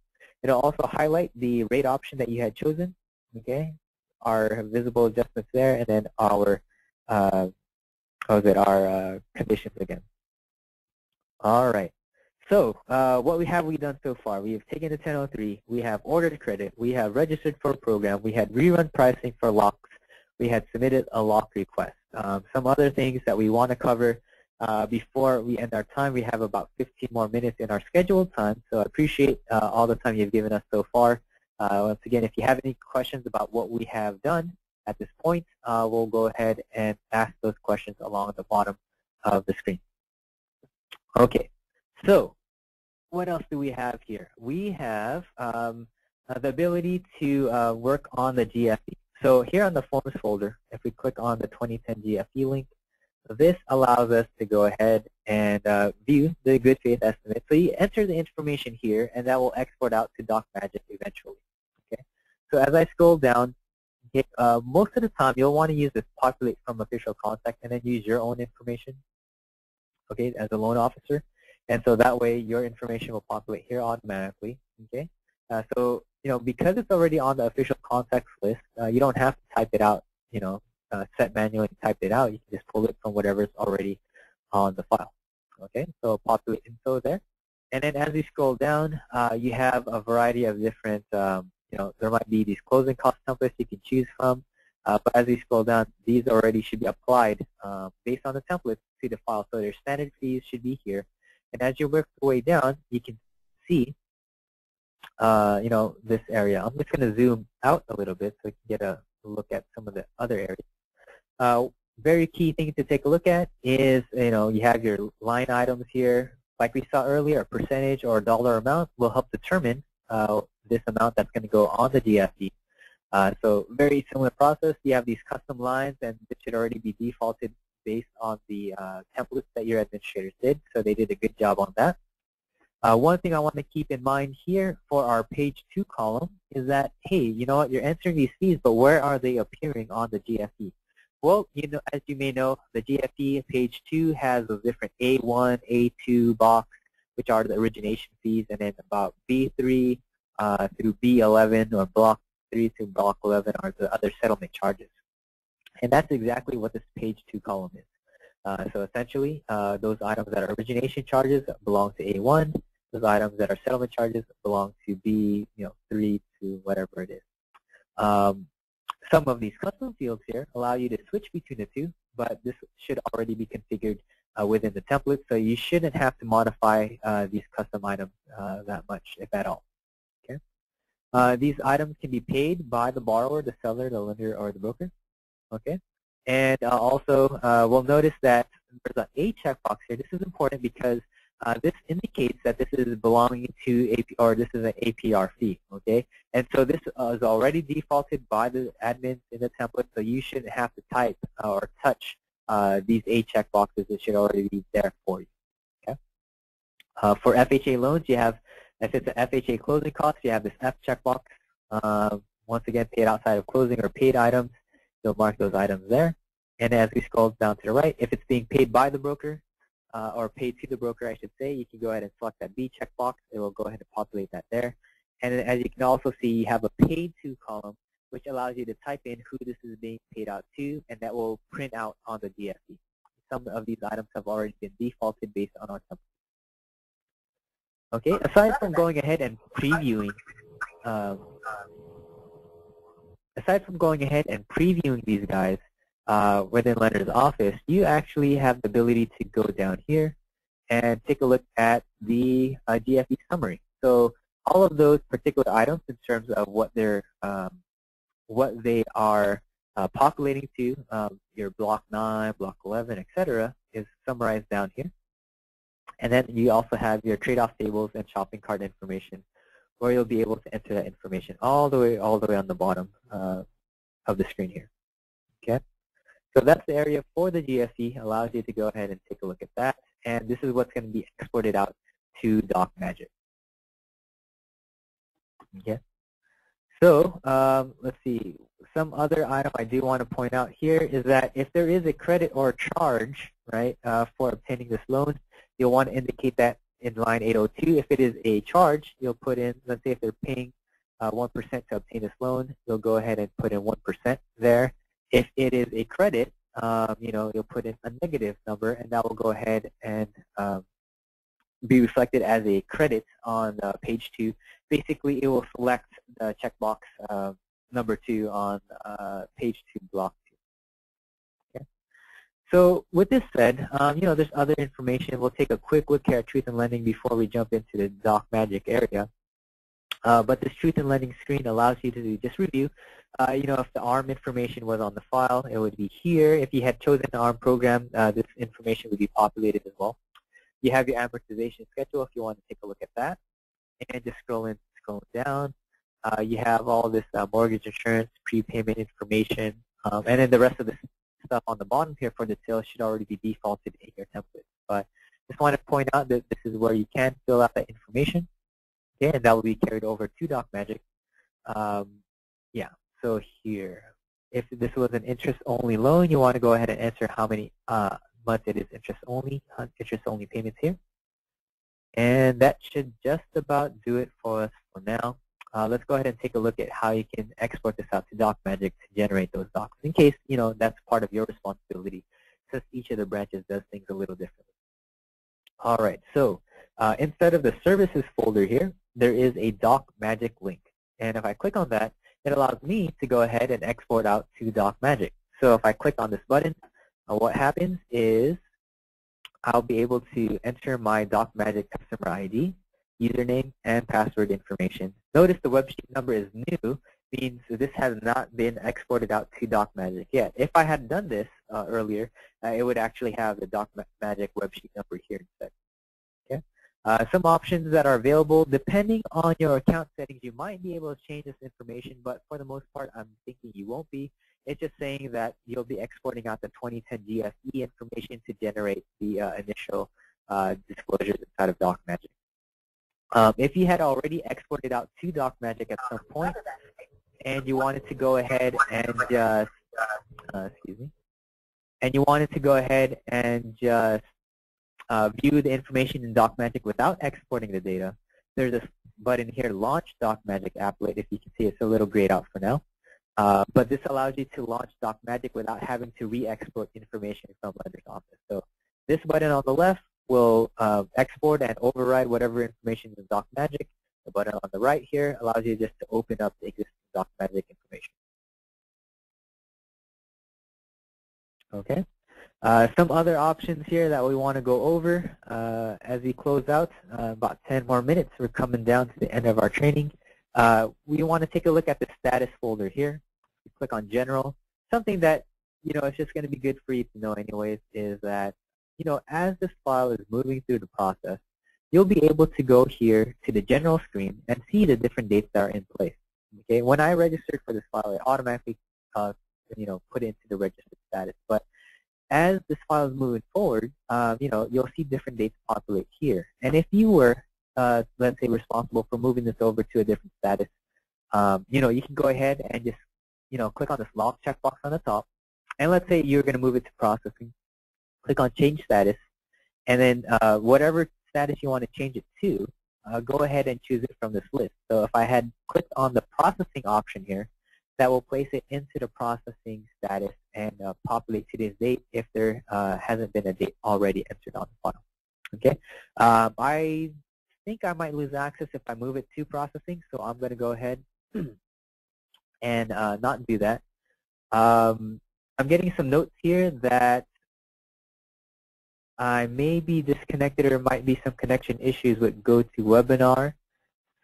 it'll also highlight the rate option that you had chosen. Okay, our visible adjustments there, and then our our conditions again. All right. So what have we done so far? We have taken the 1003. We have ordered credit. We have registered for a program. We had rerun pricing for locks. We had submitted a lock request. Some other things that we want to cover before we end our time. We have about 15 more minutes in our scheduled time, so I appreciate all the time you've given us so far. Once again, if you have any questions about what we have done at this point, we'll go ahead and ask those questions along the bottom of the screen. Okay, so what else do we have here? We have the ability to work on the GFE. So here on the Forms folder, if we click on the 2010 GFE link, this allows us to go ahead and view the good faith estimate. So you enter the information here, and that will export out to DocMagic eventually. Okay. So as I scroll down, okay, most of the time you'll want to use this populate from official contact and then use your own information, okay, as a loan officer. And so that way your information will populate here automatically. Okay. So, you know, because it's already on the official contacts list, you don't have to type it out, you know, set manually and type it out. You can just pull it from whatever's already on the file. Okay, so populate info there. And then as we scroll down, you have a variety of different, you know, there might be these closing cost templates you can choose from. But as we scroll down, these already should be applied based on the template to the file. So their standard fees should be here. And as you work your way down, you can see, this area. I'm just going to zoom out a little bit so we can get a look at some of the other areas. Very key thing to take a look at is, you have your line items here. Like we saw earlier, a percentage or a dollar amount will help determine this amount that's going to go on the GFE. So very similar process. You have these custom lines, and this should already be defaulted based on the templates that your administrators did. So they did a good job on that. One thing I want to keep in mind here for our page 2 column is that, hey, you know what, you're entering these fees, but where are they appearing on the GFE? Well, as you may know, the GFE page 2 has those different A1, A2 box, which are the origination fees, and then about B3 through B11 or block 3 to block 11 are the other settlement charges. And that's exactly what this page 2 column is. So essentially, those items that are origination charges belong to A1. Those items that are settlement charges belong to B, 3 to whatever it is. Some of these custom fields here allow you to switch between the two, but this should already be configured within the template, so you shouldn't have to modify these custom items that much, if at all. Okay. These items can be paid by the borrower, the seller, the lender, or the broker. Okay. And also, we'll notice that there's an A checkbox here. This is important because this indicates that this is belonging to AP, or this is an APR fee, okay? And so this is already defaulted by the admins in the template, so you shouldn't have to type or touch these A checkboxes. It should already be there for you, okay? For FHA loans, you have, if it's an FHA closing cost, you have this F checkbox. Once again, paid outside of closing or paid items, you'll mark those items there. And as we scroll down to the right, if it's being paid by the broker, or paid to the broker, I should say, you can go ahead and select that B checkbox. It will go ahead and populate that there. And as you can also see, you have a paid to column, which allows you to type in who this is being paid out to, and that will print out on the GFE. Some of these items have already been defaulted based on our template. Okay, aside from going ahead and previewing, these guys, within Lender's Office, you actually have the ability to go down here and take a look at the GFE summary. So all of those particular items in terms of what they are populating to, your block 9, block 11, etc., is summarized down here. And then you also have your trade-off tables and shopping cart information, where you'll be able to enter that information all the way on the bottom of the screen here. Okay. So that's the area for the GFE, allows you to go ahead and take a look at that. And this is what's going to be exported out to DocMagic. Okay. So let's see. Some other item I do want to point out here is that if there is a credit or charge, right, for obtaining this loan, you'll want to indicate that in line 802. If it is a charge, you'll put in, let's say if they're paying 1% to obtain this loan, you'll go ahead and put in 1% there. If it is a credit, you'll put in a negative number, and that will go ahead and be reflected as a credit on page 2. Basically, it will select the checkbox number 2 on page 2, block 2. Okay. So with this said, there's other information. We'll take a quick look here at Truth in Lending before we jump into the DocMagic area. But this Truth in Lending screen allows you to just review. If the ARM information was on the file, it would be here. If you had chosen the ARM program, this information would be populated as well. You have your amortization schedule if you want to take a look at that. And just scroll down. You have all this mortgage insurance, prepayment information, and then the rest of the stuff on the bottom here for details should already be defaulted in your template. But just want to point out that this is where you can fill out that information. Okay, and that will be carried over to DocMagic. So here, if this was an interest-only loan, you want to go ahead and enter how many months it is interest-only payments here. And that should just about do it for us for now. Let's go ahead and take a look at how you can export this out to DocMagic to generate those docs, in case that's part of your responsibility, since each of the branches does things a little differently. All right, so instead of the services folder here, there is a DocMagic link. And if I click on that, it allows me to go ahead and export out to DocMagic. So if I click on this button, what happens is I'll be able to enter my DocMagic customer ID, username, and password information. Notice the web sheet number is new, means this has not been exported out to DocMagic yet. If I had done this earlier, it would actually have the DocMagic web sheet number here instead. Okay. Some options that are available, depending on your account settings, you might be able to change this information, but for the most part, I'm thinking you won't be. It's just saying that you'll be exporting out the 2010 GSE information to generate the initial disclosures inside of DocMagic. If you had already exported out to DocMagic at some point, and you wanted to go ahead and just, and you wanted to go ahead and just view the information in DocMagic without exporting the data, there's this button here, Launch DocMagic Applet. If you can see, it's a little grayed out for now. But this allows you to launch DocMagic without having to re-export information from Lender's Office. So this button on the left will export and override whatever information is in DocMagic. The button on the right here allows you just to open up the existing DocMagic information. Okay. Some other options here that we want to go over as we close out. About 10 more minutes. We're coming down to the end of our training. We want to take a look at the status folder here. You click on General. Something that, it's just going to be good for you to know anyways is that, as this file is moving through the process, you'll be able to go here to the General screen and see the different dates that are in place. Okay. When I registered for this file, it automatically, put it into the registered status. But as this file is moving forward, you'll see different dates populate here. And if you were, let's say, responsible for moving this over to a different status, you can go ahead and just, click on this lock checkbox on the top. And let's say you're going to move it to processing. Click on Change Status. And then whatever status you want to change it to, go ahead and choose it from this list. So if I had clicked on the processing option here, that will place it into the processing status and populate today's date if there hasn't been a date already entered on the file. Okay. I think I might lose access if I move it to processing, so I'm going to go ahead and not do that. I'm getting some notes here that I may be disconnected or might be some connection issues with GoToWebinar.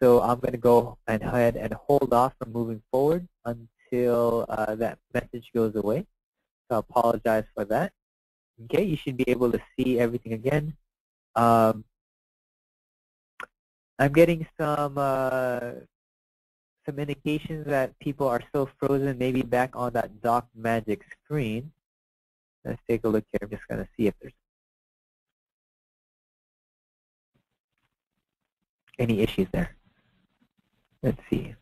So I'm going to go ahead and hold off from moving forward until that message goes away. So I apologize for that. Okay, you should be able to see everything again. I'm getting some indications that people are still frozen, maybe back on that DocMagic screen. Let's take a look here. I'm just going to see if there's any issues there. Let's see.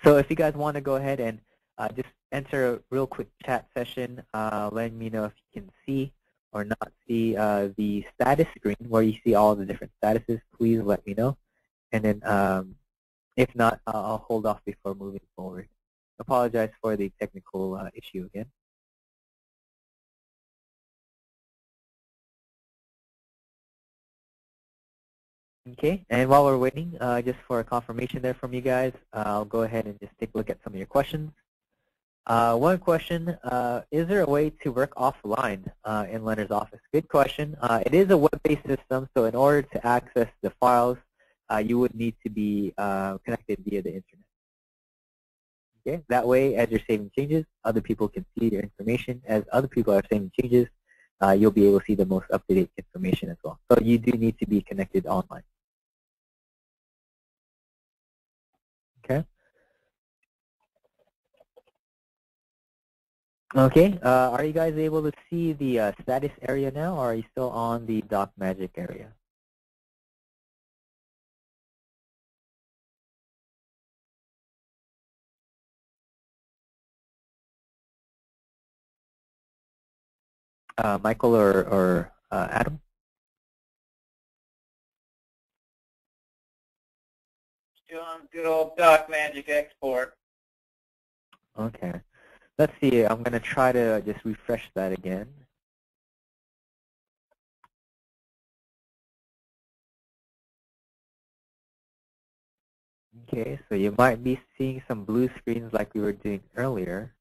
So if you guys want to go ahead and just enter a real quick chat session, letting me know if you can see or not see the status screen where you see all the different statuses, please let me know. And then if not, I'll hold off before moving forward. Apologize for the technical issue again. Okay, and while we're waiting, just for a confirmation there from you guys, I'll go ahead and just take a look at some of your questions. One question, is there a way to work offline in Lender's Office? Good question. It is a web-based system, so in order to access the files, you would need to be connected via the internet. Okay, that way, as you're saving changes, other people can see your information. As other people are saving changes, you'll be able to see the most up-to-date information as well. So you do need to be connected online. Okay. Okay. Are you guys able to see the status area now, or are you still on the DocMagic area? Michael or Adam? Still on good old DocMagic export. Okay. Let's see. I'm going to try to just refresh that again. Okay, so you might be seeing some blue screens like we were doing earlier.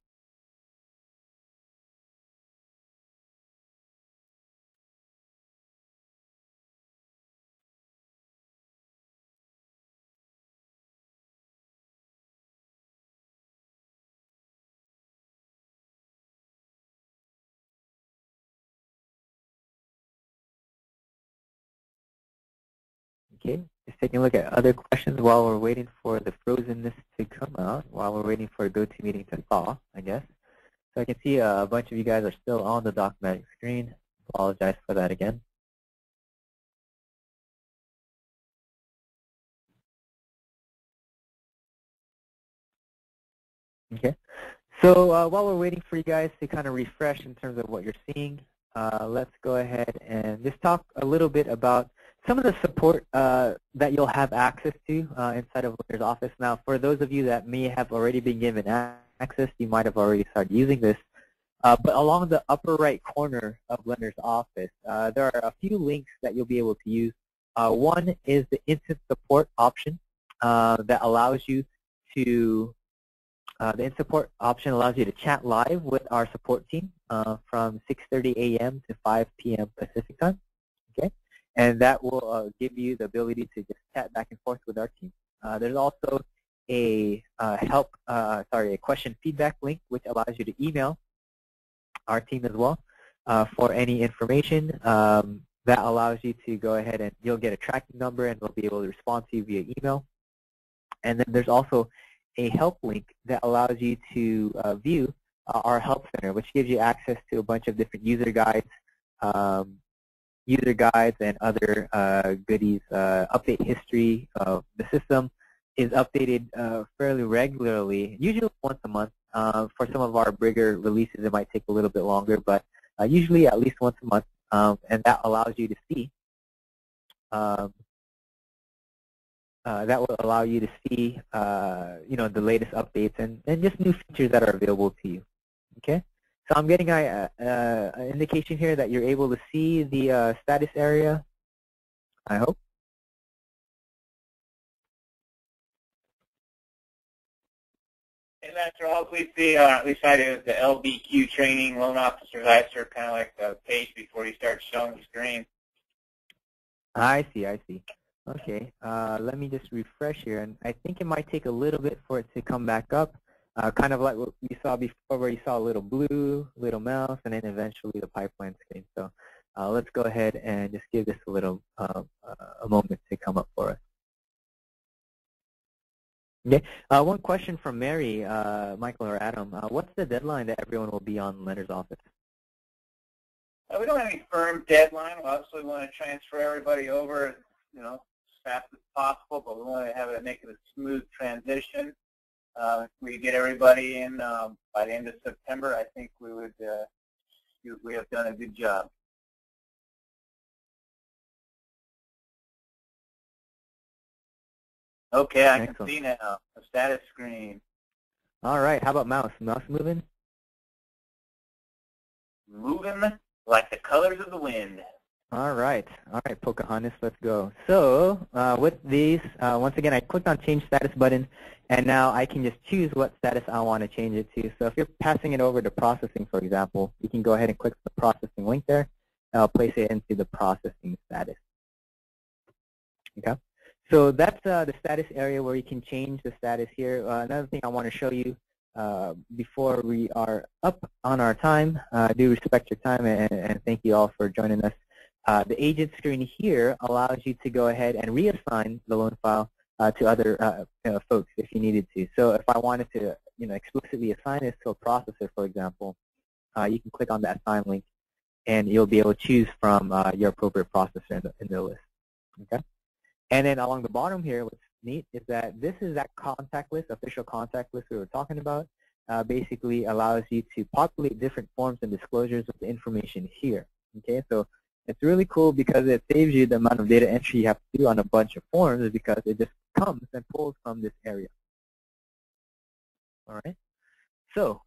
Okay, just taking a look at other questions while we're waiting for the frozenness to come out, while we're waiting for GoToMeeting to thaw, I guess. So I can see a bunch of you guys are still on the DocMagic screen. Apologize for that again. Okay, so while we're waiting for you guys to kind of refresh in terms of what you're seeing, let's go ahead and just talk a little bit about some of the support that you'll have access to inside of Blender's Office. Now, for those of you that may have already been given access, you might have already started using this. But along the upper right corner of Blender's Office, there are a few links that you'll be able to use. One is the instant support option that allows you to the in support option allows you to chat live with our support team from 6:30 a.m. to 5 p.m. Pacific time. Okay, and that will give you the ability to just chat back and forth with our team. There's also a a question feedback link which allows you to email our team as well for any information. That allows you to go ahead and you'll get a tracking number and we'll be able to respond to you via email. And then there's also a help link that allows you to view our help center, which gives you access to a bunch of different user guides and other goodies. Update history of the system is updated fairly regularly, usually once a month. For some of our bigger releases, it might take a little bit longer, but usually at least once a month, and that allows you to see that will allow you to see, the latest updates and just new features that are available to you. Okay, so I'm getting an indication here that you're able to see the status area, I hope. And that's all we see, at least I do, the LBQ training, loan officers ISER, kind of like the page before you start showing the screen. I see. Okay, let me just refresh here, and I think it might take a little bit for it to come back up, kind of like what you saw before where you saw a little blue, little mouse, and then eventually the pipeline screen. So let's go ahead and just give this a little a moment to come up for us. Okay, one question from Mary, Michael or Adam. What's the deadline that everyone will be on Lender's Office? We don't have any firm deadline. Obviously, we want to transfer everybody over, as fast as possible, but we want to make it a smooth transition. If we get everybody in by the end of September, I think we have done a good job. Okay, I can see now a status screen. All right, how about mouse? Mouse moving? Moving like the colors of the wind. All right, Pocahontas, let's go. So with these, once again, I clicked on Change Status button, and now I can just choose what status I want to change it to. So if you're passing it over to processing, for example, you can go ahead and click the processing link there, and I'll place it into the processing status. Okay, so that's the status area where you can change the status here. Another thing I want to show you before we are up on our time, I do respect your time, and thank you all for joining us. The agent screen here allows you to go ahead and reassign the loan file to other folks if you needed to. So if I wanted to, explicitly assign this to a processor, for example, you can click on that assign link, and you'll be able to choose from your appropriate processor in the list. Okay. And then along the bottom here, what's neat is that this is that contact list, official contact list we were talking about. Basically allows you to populate different forms and disclosures of the information here. Okay, so it's really cool because it saves you the amount of data entry you have to do on a bunch of forms because it just comes and pulls from this area. All right. So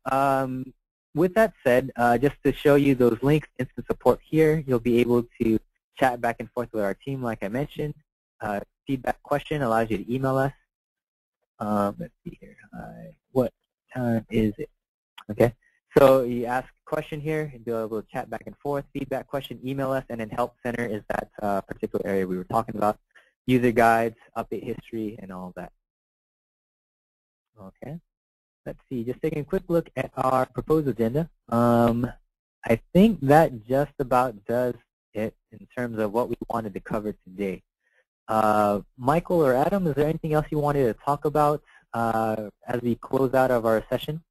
with that said, just to show you those links, instant support here, you'll be able to chat back and forth with our team like I mentioned. Feedback question allows you to email us. Let's see here. What time is it? Okay. So you ask a question here, and do a little chat back and forth, feedback question, email us, and then Help Center is that particular area we were talking about. User guides, update history, and all of that. Okay. Let's see, just taking a quick look at our proposed agenda. I think that just about does it in terms of what we wanted to cover today. Michael or Adam, is there anything else you wanted to talk about as we close out of our session?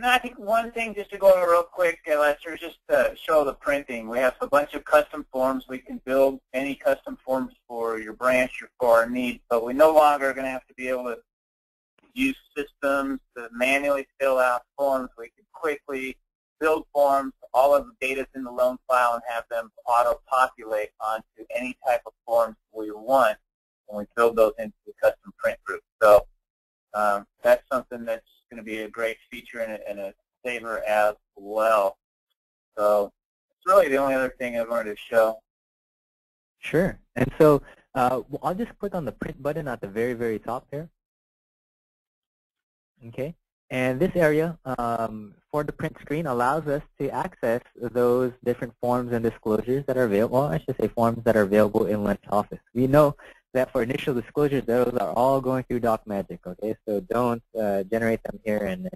I think one thing just to go over real quick, Lester, is just to show the printing. We have a bunch of custom forms. We can build any custom forms for your branch or for our needs, but we no longer are going to have to be able to use systems to manually fill out forms. We can quickly build forms, all of the data is in the loan file, and have them auto-populate onto any type of forms we want when we build those into the custom print group. So that's something that's going to be a great feature and a saver as well. So it's really the only other thing I wanted to show. Sure. And so I'll just click on the print button at the very, very top here. Okay. And this area for the print screen allows us to access those different forms and disclosures that are available, well, I should say forms that are available in LenderOffice. We know that for initial disclosures, those are all going through DocMagic, okay? So don't generate them here and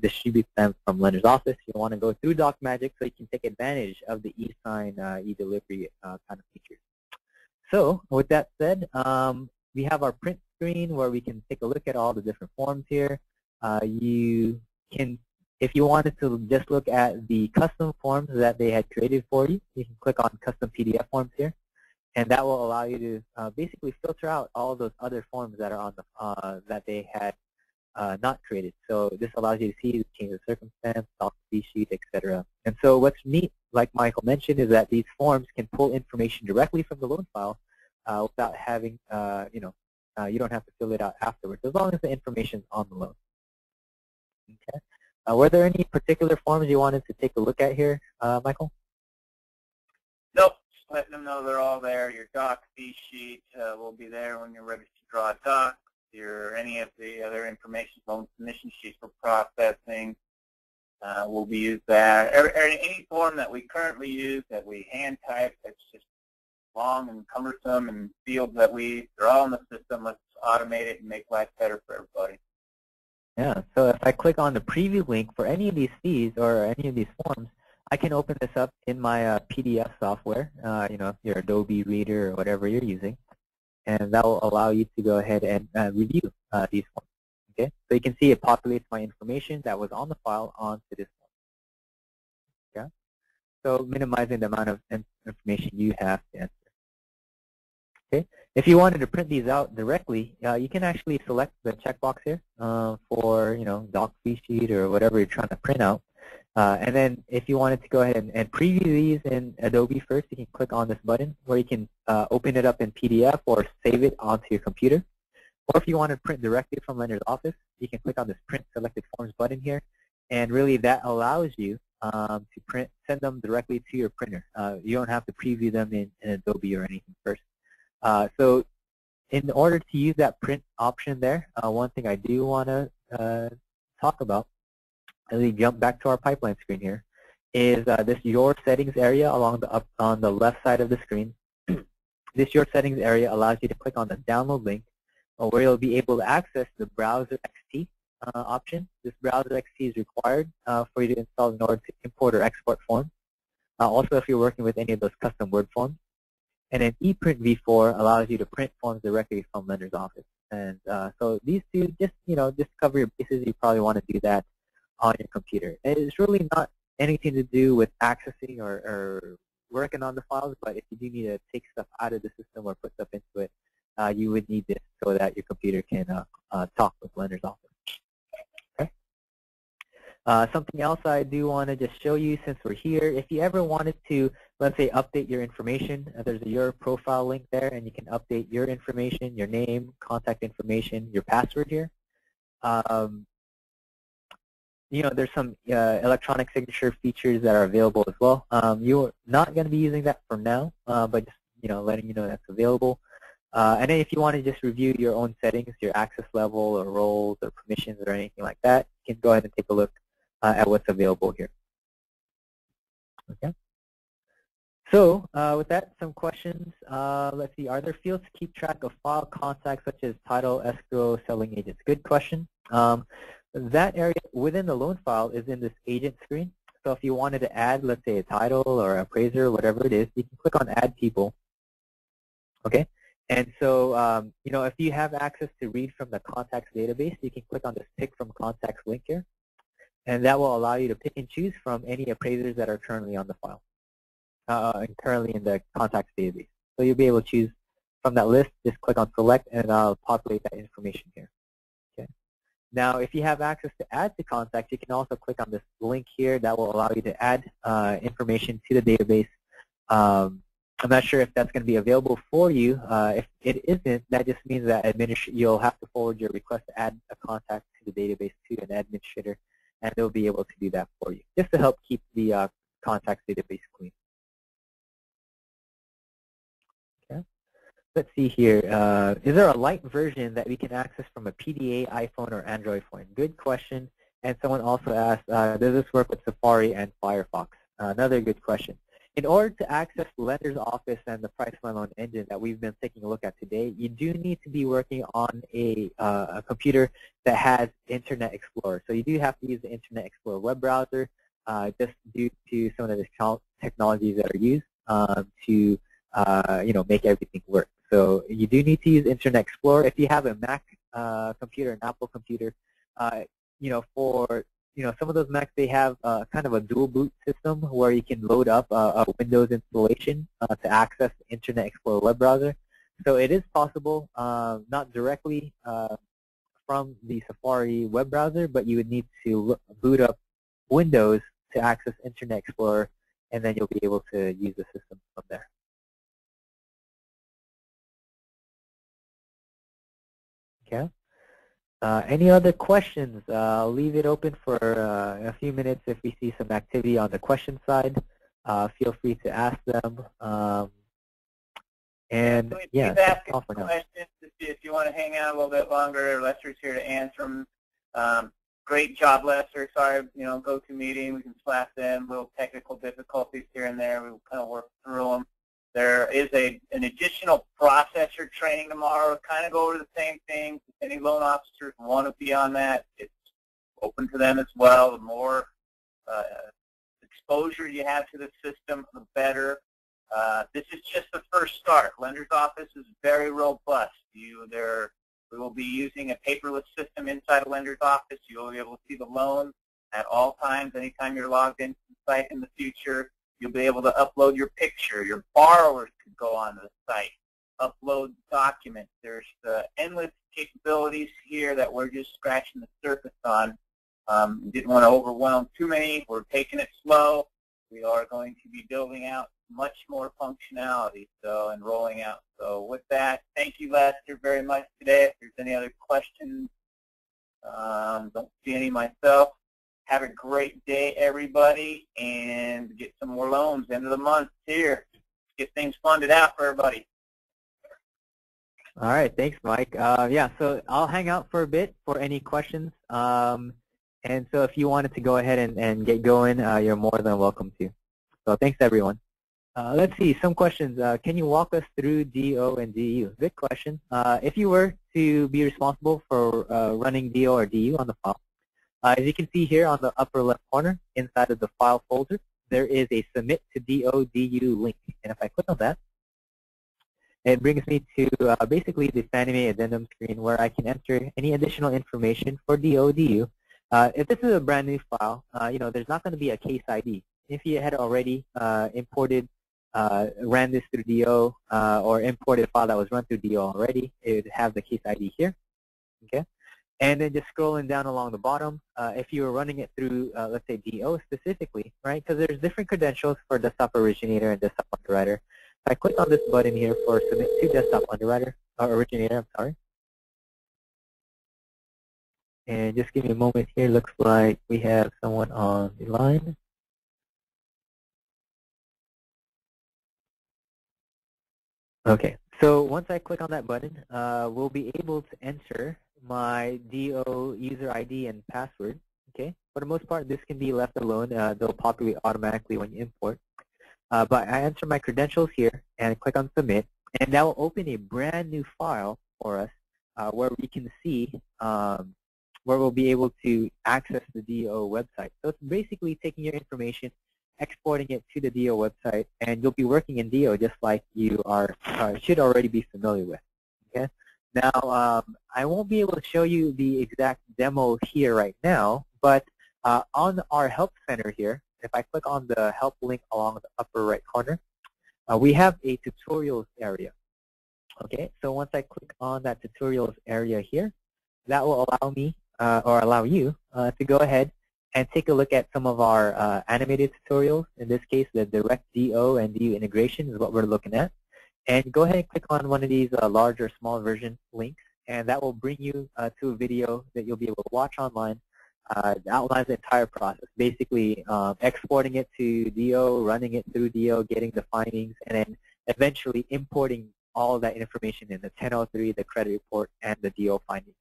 distribute them from LenderOffice. You want to go through DocMagic so you can take advantage of the e-sign, e-delivery kind of features. So with that said, we have our print screen where we can take a look at all the different forms here. You can, if you wanted to just look at the custom forms that they had created for you, you can click on custom PDF forms here, and that will allow you to basically filter out all of those other forms that are on the that they had not created. So this allows you to see the change of circumstance, doc fee sheet, etc. And so what's neat, like Michael mentioned, is that these forms can pull information directly from the loan file without having, you don't have to fill it out afterwards, as long as the information is on the loan. Okay. Were there any particular forms you wanted to take a look at here, Michael? Nope. Just letting them know they're all there. Your doc fee sheet will be there when you're ready to draw a doc. Any of the other information, loan submission sheets for processing will be used there. Any form that we currently use that we hand type that's just long and cumbersome and fields that they're all in the system. Let's automate it and make life better for everybody. Yeah, so if I click on the preview link for any of these fees or any of these forms, I can open this up in my PDF software, your Adobe Reader or whatever you're using, and that will allow you to go ahead and review these forms. Okay, so you can see it populates my information that was on the file onto this form. Yeah, so minimizing the amount of information you have to enter. Okay. If you wanted to print these out directly, you can actually select the checkbox here for, doc fee sheet or whatever you're trying to print out. And then if you wanted to go ahead and preview these in Adobe first, you can click on this button where you can open it up in PDF or save it onto your computer. Or if you want to print directly from LenderOffice, you can click on this Print Selected Forms button here. And really that allows you to send them directly to your printer. You don't have to preview them in Adobe or anything first. So in order to use that print option there, one thing I do want to talk about, as we jump back to our pipeline screen here, is this Your Settings area on the left side of the screen. This Your Settings area allows you to click on the download link where you'll be able to access the Browser XT option. This Browser XT is required for you to install in order to import or export forms. Also, if you're working with any of those custom Word forms. And then ePrint v4 allows you to print forms directly from LenderOffice. And so these two, just cover your bases. You probably want to do that on your computer. And it's really not anything to do with accessing or working on the files, but if you do need to take stuff out of the system or put stuff into it, you would need this so that your computer can talk with LenderOffice. Okay. Something else I do want to just show you since we're here, if you ever wanted to, let's say, update your information, there's a Your Profile link there, and you can update your information, your name, contact information, your password here. There's some electronic signature features that are available as well. You're not going to be using that for now, but just letting you know that's available. And then if you want to just review your own settings, your access level or roles or permissions or anything like that, you can go ahead and take a look at what's available here. Okay. So with that, some questions. Let's see. Are there fields to keep track of file contacts such as title, escrow, selling agents? Good question. That area within the loan file is in this agent screen. So if you wanted to add, let's say, a title or appraiser, whatever it is, you can click on Add People. Okay. And so, you know, if you have access to read from the contacts database, you can click on this Pick from Contacts link here. And that will allow you to pick and choose from any appraisers that are currently on the file. And currently in the contacts database. So you'll be able to choose from that list, just click on select and I'll populate that information here. Okay. Now if you have access to add to contacts, you can also click on this link here that will allow you to add information to the database. I'm not sure if that's going to be available for you. If it isn't, that just means that you'll have to forward your request to add a contact to the database to an administrator, and they'll be able to do that for you, just to help keep the contacts database clean. Let's see here. Is there a light version that we can access from a PDA, iPhone, or Android phone? Good question. And someone also asked, does this work with Safari and Firefox? Another good question. In order to access Lender's Office and the Price My Loan engine that we've been taking a look at today, you do need to be working on a computer that has Internet Explorer. So you do have to use the Internet Explorer web browser just due to some of the technologies that are used to you know, make everything work. So you do need to use Internet Explorer. If you have a Mac computer, an Apple computer, you know, for some of those Macs, they have kind of a dual boot system where you can load up a Windows installation to access the Internet Explorer web browser. So it is possible, not directly from the Safari web browser, but you would need to boot up Windows to access Internet Explorer, and then you'll be able to use the system from there. Okay. Any other questions? I'll leave it open for a few minutes. If we see some activity on the question side, feel free to ask them. And yeah, that's all for now. Questions if you want to hang out a little bit longer, Lester's here to answer them. Great job, Lester. Sorry, you know, GoToMeeting, we can slap them. Little technical difficulties here and there. We'll kind of work through them. There is an additional processor training tomorrow, kind of go over the same things. If any loan officers want to be on that, it's open to them as well. The more exposure you have to the system, the better. This is just the first start. Lender's Office is very robust. We will be using a paperless system inside a Lender's Office. You'll be able to see the loan at all times, anytime you're logged into the site in the future. You'll be able to upload your picture. Your borrowers could go on the site, upload documents. There's endless capabilities here that we're just scratching the surface on. Didn't want to overwhelm too many. We're taking it slow. We are going to be building out much more functionality and rolling out. So with that, thank you, Lester, very much today. If there's any other questions, don't see any myself. Have a great day, everybody, and get some more loans. End of the month here. Get things funded out for everybody. All right, thanks, Mike. Yeah, so I'll hang out for a bit for any questions. And so if you wanted to go ahead and get going, you're more than welcome to. So thanks, everyone. Let's see, some questions. Can you walk us through DO and DU? Good question. If you were to be responsible for running DO or DU on the file, as you can see here on the upper left corner, inside of the file folder, there is a Submit to DO DU link. And if I click on that, it brings me to basically the Fannie Mae addendum screen where I can enter any additional information for DO DU. If this is a brand new file, you know, there's not going to be a case ID. If you had already imported, ran this through DO, or imported a file that was run through DO already, it would have the case ID here. Okay. And then just scrolling down along the bottom, if you were running it through, let's say, DO specifically, right, because there's different credentials for desktop originator and desktop underwriter. If I click on this button here for Submit to Desktop Underwriter, or Originator, I'm sorry. And just give me a moment here. Looks like we have someone on the line. Okay, So once I click on that button, we'll be able to enter my DO user ID and password. Okay. For the most part, this can be left alone. They'll populate automatically when you import. But I enter my credentials here and click on submit, and that will open a brand new file for us where we can see where we'll be able to access the DO website. So it's basically taking your information, exporting it to the DO website, and you'll be working in DO just like you are should already be familiar with. Okay. Now I won't be able to show you the exact demo here right now, but on our help center here, if I click on the help link along the upper right corner, we have a tutorials area. Okay, so once I click on that tutorials area here, that will allow me or allow you to go ahead and take a look at some of our animated tutorials. In this case, the direct DO and DO integration is what we're looking at. And go ahead and click on one of these large or small version links, and that will bring you to a video that you'll be able to watch online. It outlines the entire process, basically exporting it to DO, running it through DO, getting the findings, and then eventually importing all of that information in the 1003, the credit report, and the DO findings.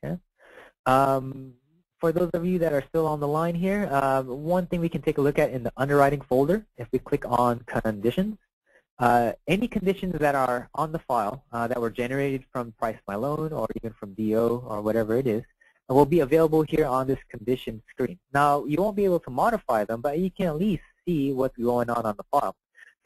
Okay. For those of you that are still on the line here, one thing we can take a look at in the underwriting folder, if we click on conditions, any conditions that are on the file that were generated from Price My Loan or even from DO or whatever it is will be available here on this condition screen. Now, you won't be able to modify them, but you can at least see what's going on the file.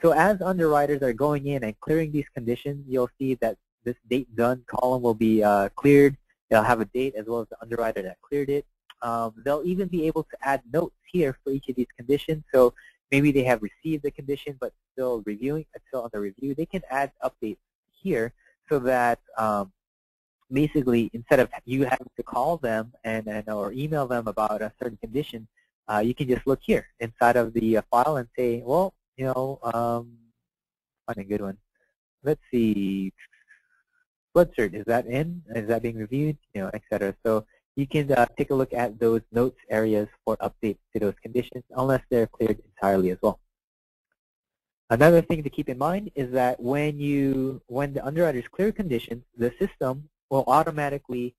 So as underwriters are going in and clearing these conditions, you'll see that this date done column will be cleared. They'll have a date as well as the underwriter that cleared it. They'll even be able to add notes here for each of these conditions. So maybe they have received the condition but still reviewing, still under review. They can add updates here so that basically instead of you having to call them and or email them about a certain condition, you can just look here inside of the file and say, well, you know, find a good one. Let's see, flood cert, is that in? Is that being reviewed? You know, etc. So you can take a look at those notes areas for updates to those conditions, unless they're cleared entirely as well. Another thing to keep in mind is that when the underwriters clear conditions, the system will automatically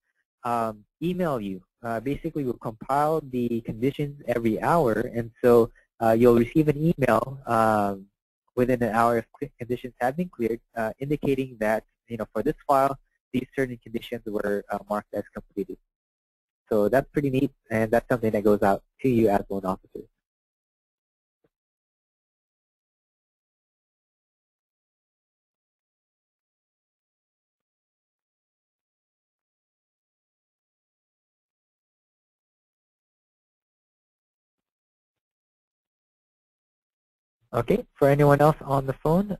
email you. Basically, we'll compile the conditions every hour, and so you'll receive an email within an hour if conditions have been cleared, indicating that, you know, for this file, these certain conditions were marked as completed. So that's pretty neat, and that's something that goes out to you as loan officers. Okay, for anyone else on the phone,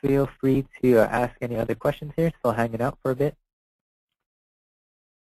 feel free to ask any other questions here. Still hanging out for a bit.